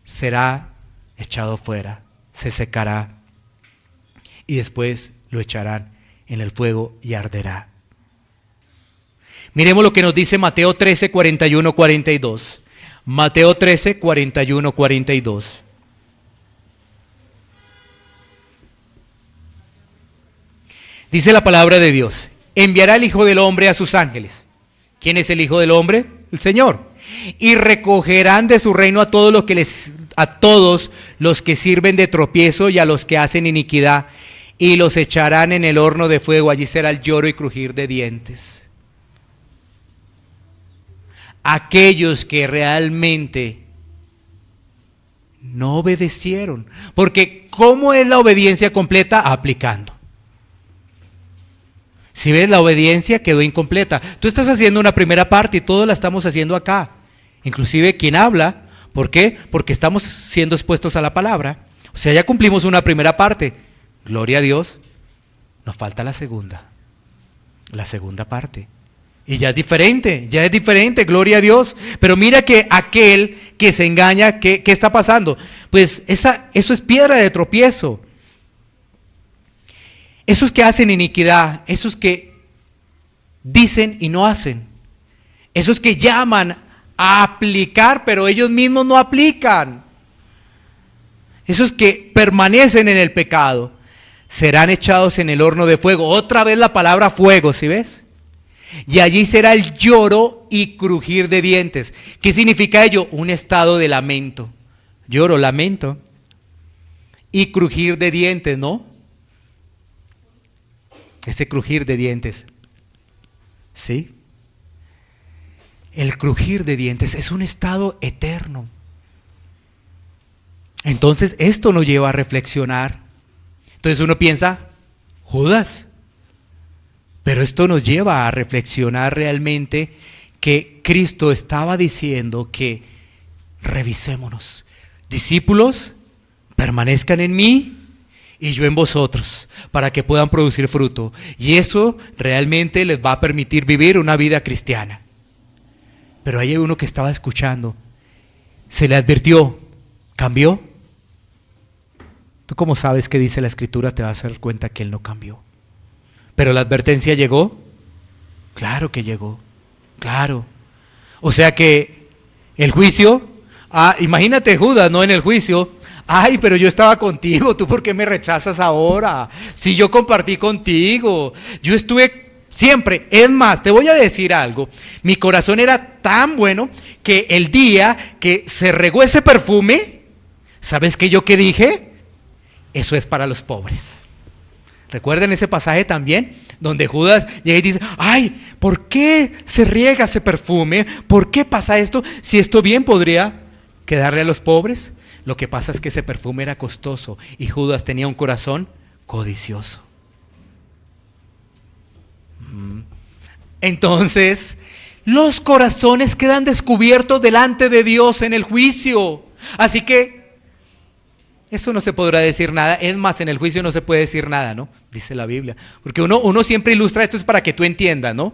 Speaker 2: será echado fuera, se secará y después lo echarán en el fuego y arderá. Miremos lo que nos dice Mateo 13, 41, 42. Mateo 13, 41, 42. Dice la palabra de Dios, enviará el Hijo del Hombre a sus ángeles. ¿Quién es el Hijo del Hombre? El Señor. Y recogerán de su reino a todos los que sirven de tropiezo y a los que hacen iniquidad, y los echarán en el horno de fuego. Allí será el lloro y crujir de dientes. Aquellos que realmente no obedecieron. Porque ¿cómo es la obediencia completa? Aplicando. Si ves, la obediencia quedó incompleta. Tú estás haciendo una primera parte y todos la estamos haciendo acá. Inclusive quien habla. ¿Por qué? Porque estamos siendo expuestos a la palabra. O sea, ya cumplimos una primera parte. Gloria a Dios, nos falta la segunda parte. Y ya es diferente, gloria a Dios. Pero mira que aquel que se engaña, ¿qué está pasando? Pues eso es piedra de tropiezo. Esos que hacen iniquidad, esos que dicen y no hacen, esos que llaman a aplicar, pero ellos mismos no aplican, esos que permanecen en el pecado, serán echados en el horno de fuego. Otra vez la palabra fuego, ¿sí ves? Y allí será el lloro y crujir de dientes. ¿Qué significa ello? Un estado de lamento. Lloro, lamento. Y crujir de dientes, ¿no? Ese crujir de dientes. ¿Sí? El crujir de dientes es un estado eterno. Entonces esto nos lleva a reflexionar. Entonces uno piensa, Judas. Pero esto nos lleva a reflexionar realmente que Cristo estaba diciendo que revisémonos. Discípulos, permanezcan en mí y yo en vosotros, para que puedan producir fruto. Y eso realmente les va a permitir vivir una vida cristiana. Pero hay uno que estaba escuchando. Se le advirtió, ¿cambió? Tú como sabes que dice la Escritura, te vas a dar cuenta que él no cambió. Pero la advertencia llegó. Claro que llegó. Claro. O sea que el juicio, imagínate Judas, ¿no? En el juicio, ay, pero yo estaba contigo, ¿tú por qué me rechazas ahora? Si yo compartí contigo, yo estuve siempre. Es más, te voy a decir algo, mi corazón era tan bueno que el día que se regó ese perfume, ¿sabes qué yo qué dije? Eso es para los pobres. ¿Recuerdan ese pasaje también? Donde Judas llega y dice, ay, ¿por qué se riega ese perfume? ¿Por qué pasa esto? Si esto bien podría quedarle a los pobres. Lo que pasa es que ese perfume era costoso y Judas tenía un corazón codicioso. Entonces, los corazones quedan descubiertos delante de Dios en el juicio. Así que eso no se podrá decir nada. Es más, en el juicio no se puede decir nada, ¿no? Dice la Biblia. Porque uno siempre ilustra esto es para que tú entiendas, ¿no?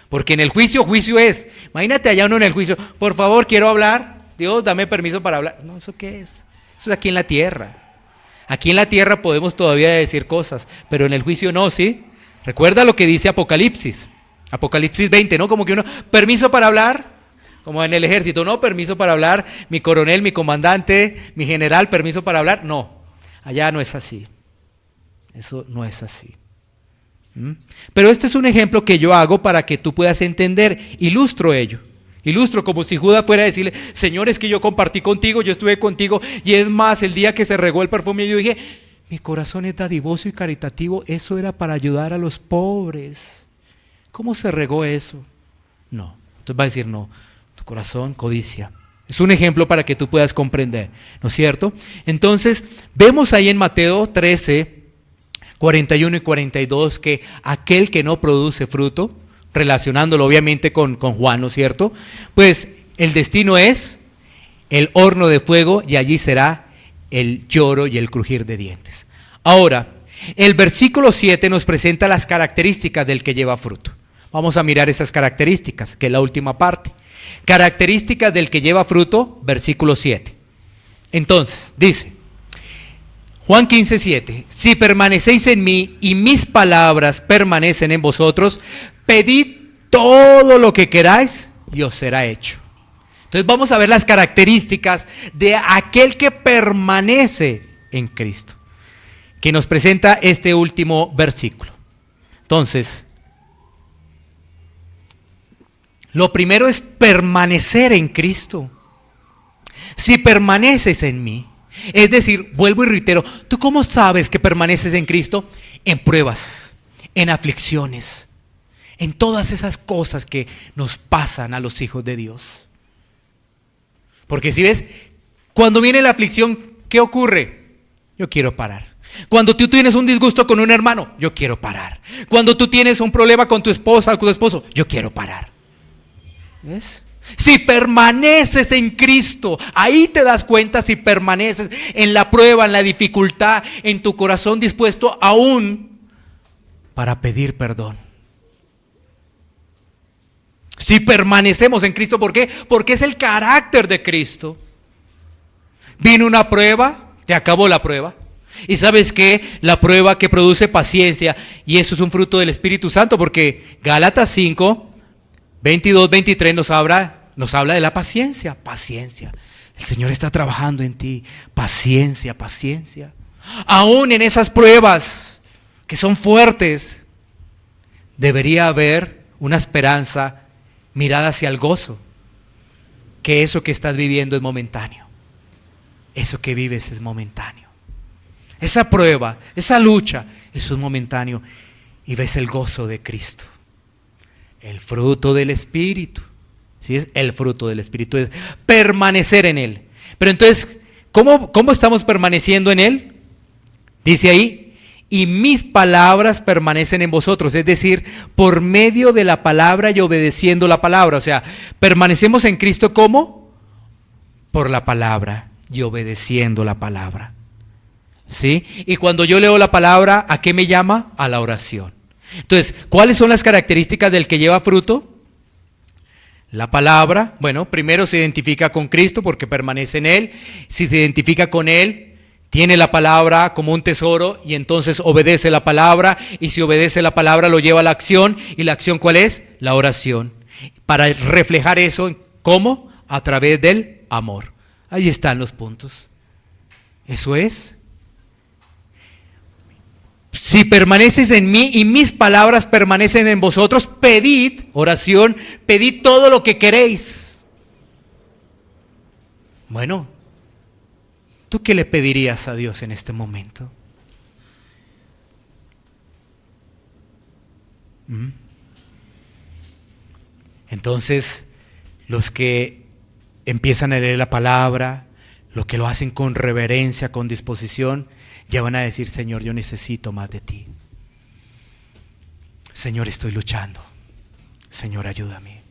Speaker 2: Porque en el juicio es. Imagínate allá uno en el juicio. Por favor, quiero hablar. Dios, dame permiso para hablar. No, ¿eso qué es? Eso es aquí en la tierra. Aquí en la tierra podemos todavía decir cosas, pero en el juicio no, ¿sí? Recuerda lo que dice Apocalipsis. Apocalipsis 20, ¿no? Como que uno, permiso para hablar. Como en el ejército, no, permiso para hablar, mi coronel, mi comandante, mi general, permiso para hablar. No, allá no es así. Eso no es así. Pero este es un ejemplo que yo hago para que tú puedas entender. Ilustro ello. Ilustro como si Judas fuera a decirle, Señor, es que yo compartí contigo, yo estuve contigo. Y es más, el día que se regó el perfume, yo dije, mi corazón es dadivoso y caritativo. Eso era para ayudar a los pobres. ¿Cómo se regó eso? No. Entonces va a decir, no. Corazón, codicia. Es un ejemplo para que tú puedas comprender, ¿no es cierto? Entonces, vemos ahí en Mateo 13, 41 y 42 que aquel que no produce fruto, relacionándolo obviamente con Juan, ¿no es cierto? Pues el destino es el horno de fuego y allí será el lloro y el crujir de dientes. Ahora, el versículo 7 nos presenta las características del que lleva fruto. Vamos a mirar esas características, que es la última parte. Características del que lleva fruto, versículo 7. Entonces, dice, Juan 15, 7, si permanecéis en mí y mis palabras permanecen en vosotros, pedid todo lo que queráis y os será hecho. Entonces vamos a ver las características de aquel que permanece en Cristo, que nos presenta este último versículo. Entonces, lo primero es permanecer en Cristo. Si permaneces en mí, es decir, vuelvo y reitero, ¿tú cómo sabes que permaneces en Cristo? En pruebas, en aflicciones, en todas esas cosas que nos pasan a los hijos de Dios. Porque si ves, cuando viene la aflicción, ¿qué ocurre? Yo quiero parar. Cuando tú tienes un disgusto con un hermano, yo quiero parar. Cuando tú tienes un problema con tu esposa o con tu esposo, yo quiero parar. ¿Ves? Si permaneces en Cristo, ahí te das cuenta si permaneces en la prueba, en la dificultad, en tu corazón dispuesto aún para pedir perdón. Si permanecemos en Cristo, ¿por qué? Porque es el carácter de Cristo. Vino una prueba, te acabó la prueba. Y ¿sabes qué? La prueba que produce paciencia, y eso es un fruto del Espíritu Santo, porque Gálatas 5, 22, 23 nos habla de la paciencia. Paciencia. El Señor está trabajando en ti. Paciencia, paciencia. Aún en esas pruebas que son fuertes, debería haber una esperanza mirada hacia el gozo. Que eso que estás viviendo es momentáneo. Eso que vives es momentáneo. Esa prueba, esa lucha, eso es momentáneo. Y ves el gozo de Cristo. El fruto del Espíritu. ¿Sí? Es el fruto del Espíritu, es permanecer en Él. Pero entonces, ¿Cómo estamos permaneciendo en Él? Dice ahí, y mis palabras permanecen en vosotros, es decir, por medio de la palabra y obedeciendo la palabra. O sea, permanecemos en Cristo, ¿cómo? Por la palabra y obedeciendo la palabra. ¿Sí? Y cuando yo leo la palabra, ¿a qué me llama? A la oración. Entonces, ¿cuáles son las características del que lleva fruto? La palabra, bueno, primero se identifica con Cristo porque permanece en Él. Si se identifica con Él, tiene la palabra como un tesoro y entonces obedece la palabra. Y si obedece la palabra, lo lleva a la acción. ¿Y la acción cuál es? La oración. Para reflejar eso, ¿cómo? A través del amor. Ahí están los puntos. Eso es. Si permaneces en mí y mis palabras permanecen en vosotros, pedid, oración, pedid todo lo que queréis. Bueno, ¿tú qué le pedirías a Dios en este momento? Entonces, los que empiezan a leer la palabra, los que lo hacen con reverencia, con disposición, ya van a decir, Señor, yo necesito más de ti. Señor, estoy luchando. Señor, ayúdame.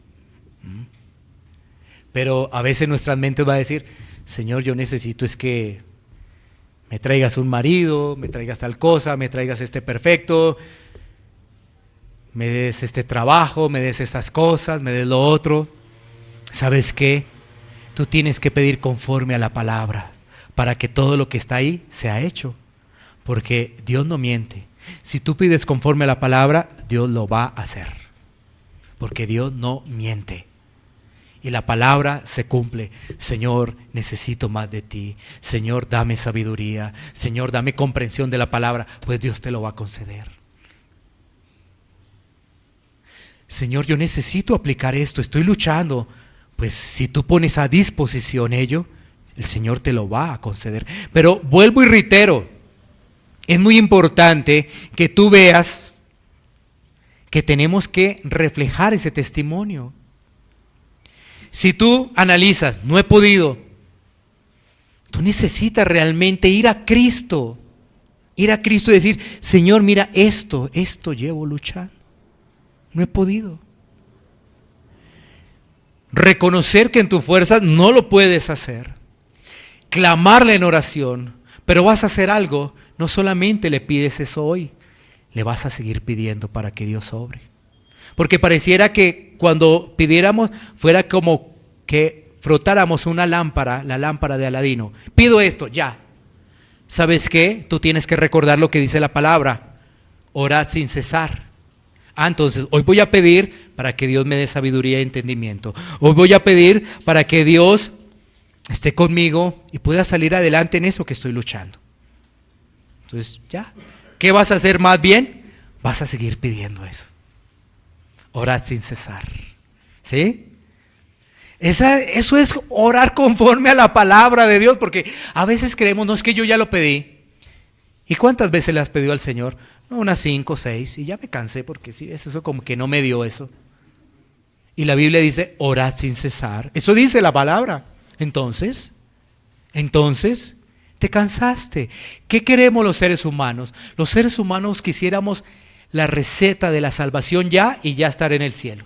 Speaker 2: Pero a veces nuestras mentes va a decir, Señor, yo necesito es que me traigas un marido, me traigas tal cosa, me traigas este perfecto, me des este trabajo, me des estas cosas, me des lo otro. ¿Sabes qué? Tú tienes que pedir conforme a la palabra para que todo lo que está ahí sea hecho. Porque Dios no miente. Si tú pides conforme a la palabra, Dios lo va a hacer. Porque Dios no miente. Y la palabra se cumple. Señor, necesito más de ti. Señor, dame sabiduría. Señor, dame comprensión de la palabra. Pues Dios te lo va a conceder. Señor, yo necesito aplicar esto. Estoy luchando. Pues si tú pones a disposición ello, el Señor te lo va a conceder. Pero vuelvo y reitero. Es muy importante que tú veas que tenemos que reflejar ese testimonio. Si tú analizas, no he podido, tú necesitas realmente ir a Cristo. Ir a Cristo y decir, Señor, mira esto llevo luchando. No he podido. Reconocer que en tus fuerzas no lo puedes hacer. Clamarle en oración, pero vas a hacer algo. No solamente le pides eso hoy, le vas a seguir pidiendo para que Dios obre. Porque pareciera que cuando pidiéramos fuera como que frotáramos una lámpara, la lámpara de Aladino. Pido esto, ya. ¿Sabes qué? Tú tienes que recordar lo que dice la palabra. Orad sin cesar. Entonces, hoy voy a pedir para que Dios me dé sabiduría y entendimiento. Hoy voy a pedir para que Dios esté conmigo y pueda salir adelante en eso que estoy luchando. Entonces, ya. ¿Qué vas a hacer más bien? Vas a seguir pidiendo eso. Orad sin cesar. ¿Sí? Eso es orar conforme a la palabra de Dios, porque a veces creemos, no es que yo ya lo pedí. ¿Y cuántas veces le has pedido al Señor? No, unas 5, 6, y ya me cansé porque sí, eso como que no me dio eso. Y la Biblia dice, orad sin cesar. Eso dice la palabra. Entonces, te cansaste. ¿Qué queremos los seres humanos? Los seres humanos quisiéramos la receta de la salvación ya y ya estar en el cielo.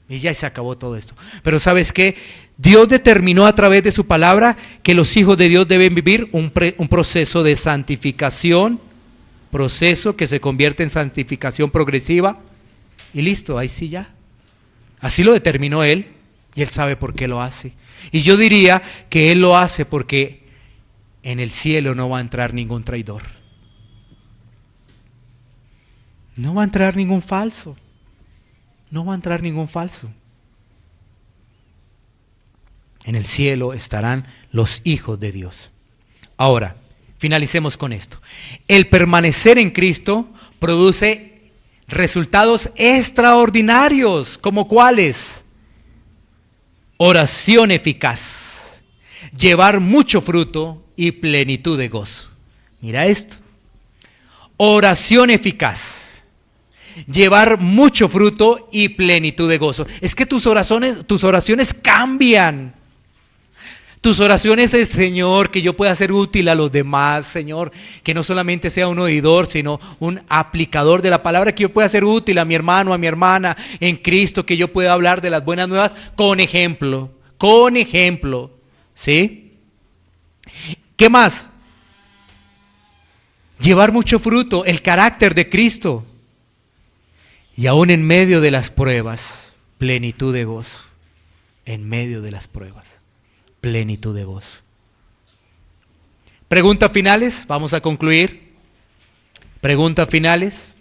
Speaker 2: Y ya se acabó todo esto. Pero ¿sabes qué? Dios determinó a través de su palabra que los hijos de Dios deben vivir un proceso de santificación, proceso que se convierte en santificación progresiva. Y listo, ahí sí ya. Así lo determinó Él y Él sabe por qué lo hace. Y yo diría que Él lo hace porque en el cielo no va a entrar ningún traidor. No va a entrar ningún falso. No va a entrar ningún falso. En el cielo estarán los hijos de Dios. Ahora, finalicemos con esto. El permanecer en Cristo produce resultados extraordinarios. ¿Como cuáles? Oración eficaz, llevar mucho fruto y plenitud de gozo. Mira esto. Oración eficaz, llevar mucho fruto y plenitud de gozo. Es que tus oraciones cambian. Tus oraciones es, Señor, que yo pueda ser útil a los demás, Señor, que no solamente sea un oidor, sino un aplicador de la palabra, que yo pueda ser útil a mi hermano, a mi hermana en Cristo, que yo pueda hablar de las buenas nuevas con ejemplo, ¿sí? ¿Qué más? Llevar mucho fruto, el carácter de Cristo, y aún en medio de las pruebas, plenitud de gozo, en medio de las pruebas. Plenitud de gozo. Preguntas finales, vamos a concluir. Preguntas finales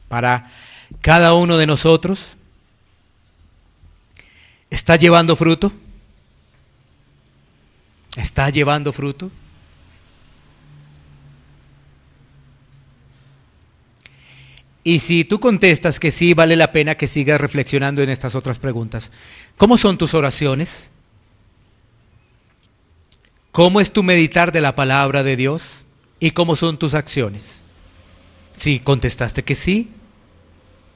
Speaker 2: para cada uno de nosotros. ¿Está llevando fruto? ¿Está llevando fruto? Y si tú contestas que sí, vale la pena que sigas reflexionando en estas otras preguntas. ¿Cómo son tus oraciones? ¿Cómo es tu meditar de la palabra de Dios? ¿Y cómo son tus acciones? Si contestaste que sí,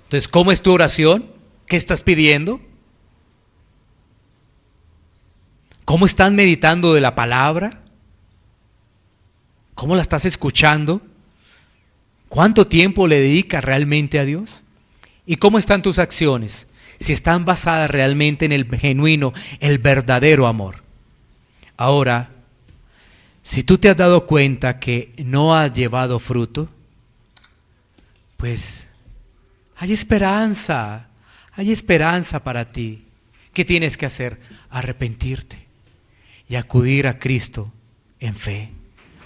Speaker 2: entonces, ¿cómo es tu oración? ¿Qué estás pidiendo? ¿Cómo estás meditando de la palabra? ¿Cómo la estás escuchando? ¿Cuánto tiempo le dedicas realmente a Dios? ¿Y cómo están tus acciones? Si están basadas realmente en el genuino, el verdadero amor. Ahora, si tú te has dado cuenta que no has llevado fruto, pues hay esperanza para ti. ¿Qué tienes que hacer? Arrepentirte y acudir a Cristo en fe.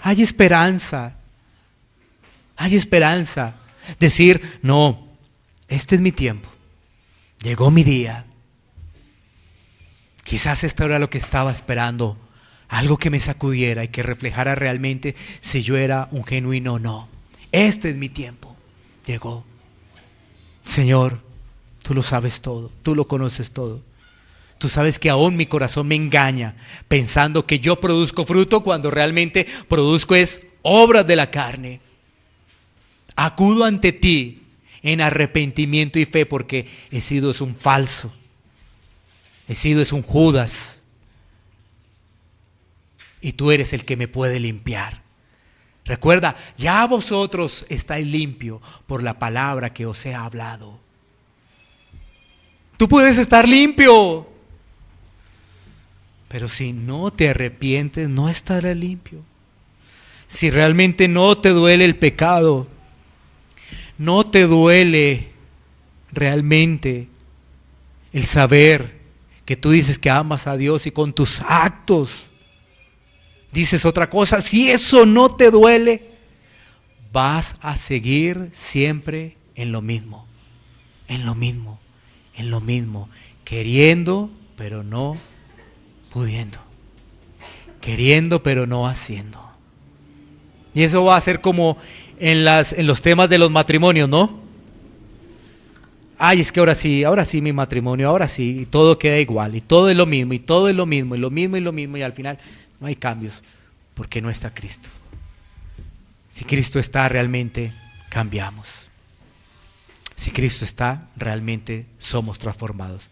Speaker 2: Hay esperanza. Decir, no, este es mi tiempo. Llegó mi día. Quizás esto era lo que estaba esperando. Algo que me sacudiera y que reflejara realmente si yo era un genuino o no. Este es mi tiempo. Llegó. Señor, tú lo sabes todo, tú lo conoces todo. Tú sabes que aún mi corazón me engaña pensando que yo produzco fruto cuando realmente produzco es obras de la carne. Acudo ante ti en arrepentimiento y fe porque he sido un falso. He sido un Judas. Y tú eres el que me puede limpiar. Recuerda, ya vosotros estáis limpios por la palabra que os he hablado. Tú puedes estar limpio, pero si no te arrepientes, no estarás limpio. Si realmente no te duele el pecado, no te duele realmente el saber que tú dices que amas a Dios y con tus actos dices otra cosa, si eso no te duele, vas a seguir siempre en lo mismo, queriendo pero no pudiendo, queriendo pero no haciendo. Y eso va a ser como en los temas de los matrimonios, ¿no? Ay, es que ahora sí mi matrimonio, ahora sí, y todo queda igual, y todo es lo mismo, y al final no hay cambios, porque no está Cristo. Si Cristo está, realmente cambiamos. Si Cristo está, realmente somos transformados.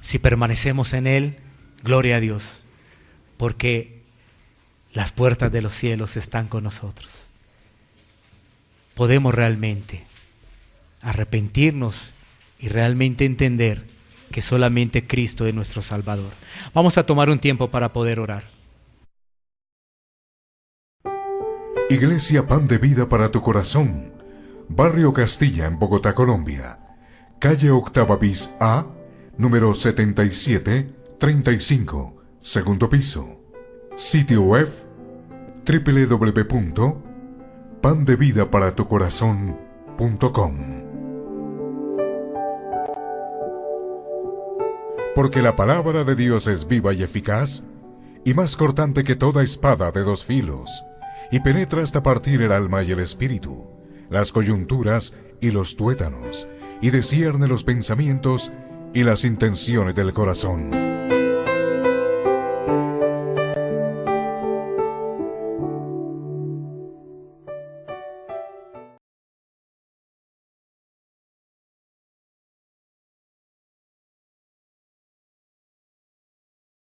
Speaker 2: Si permanecemos en Él, gloria a Dios, porque las puertas de los cielos están con nosotros. Podemos realmente arrepentirnos y realmente entender que solamente Cristo es nuestro Salvador. Vamos a tomar un tiempo para poder orar.
Speaker 1: Iglesia Pan de Vida para tu Corazón, Barrio Castilla en Bogotá, Colombia. Calle Octava bis A, número 7735, segundo piso. Sitio web www.pandevidaparatucorazon.com. Porque la palabra de Dios es viva y eficaz, y más cortante que toda espada de dos filos, y penetra hasta partir el alma y el espíritu, las coyunturas y los tuétanos, y discierne los pensamientos y las intenciones del corazón.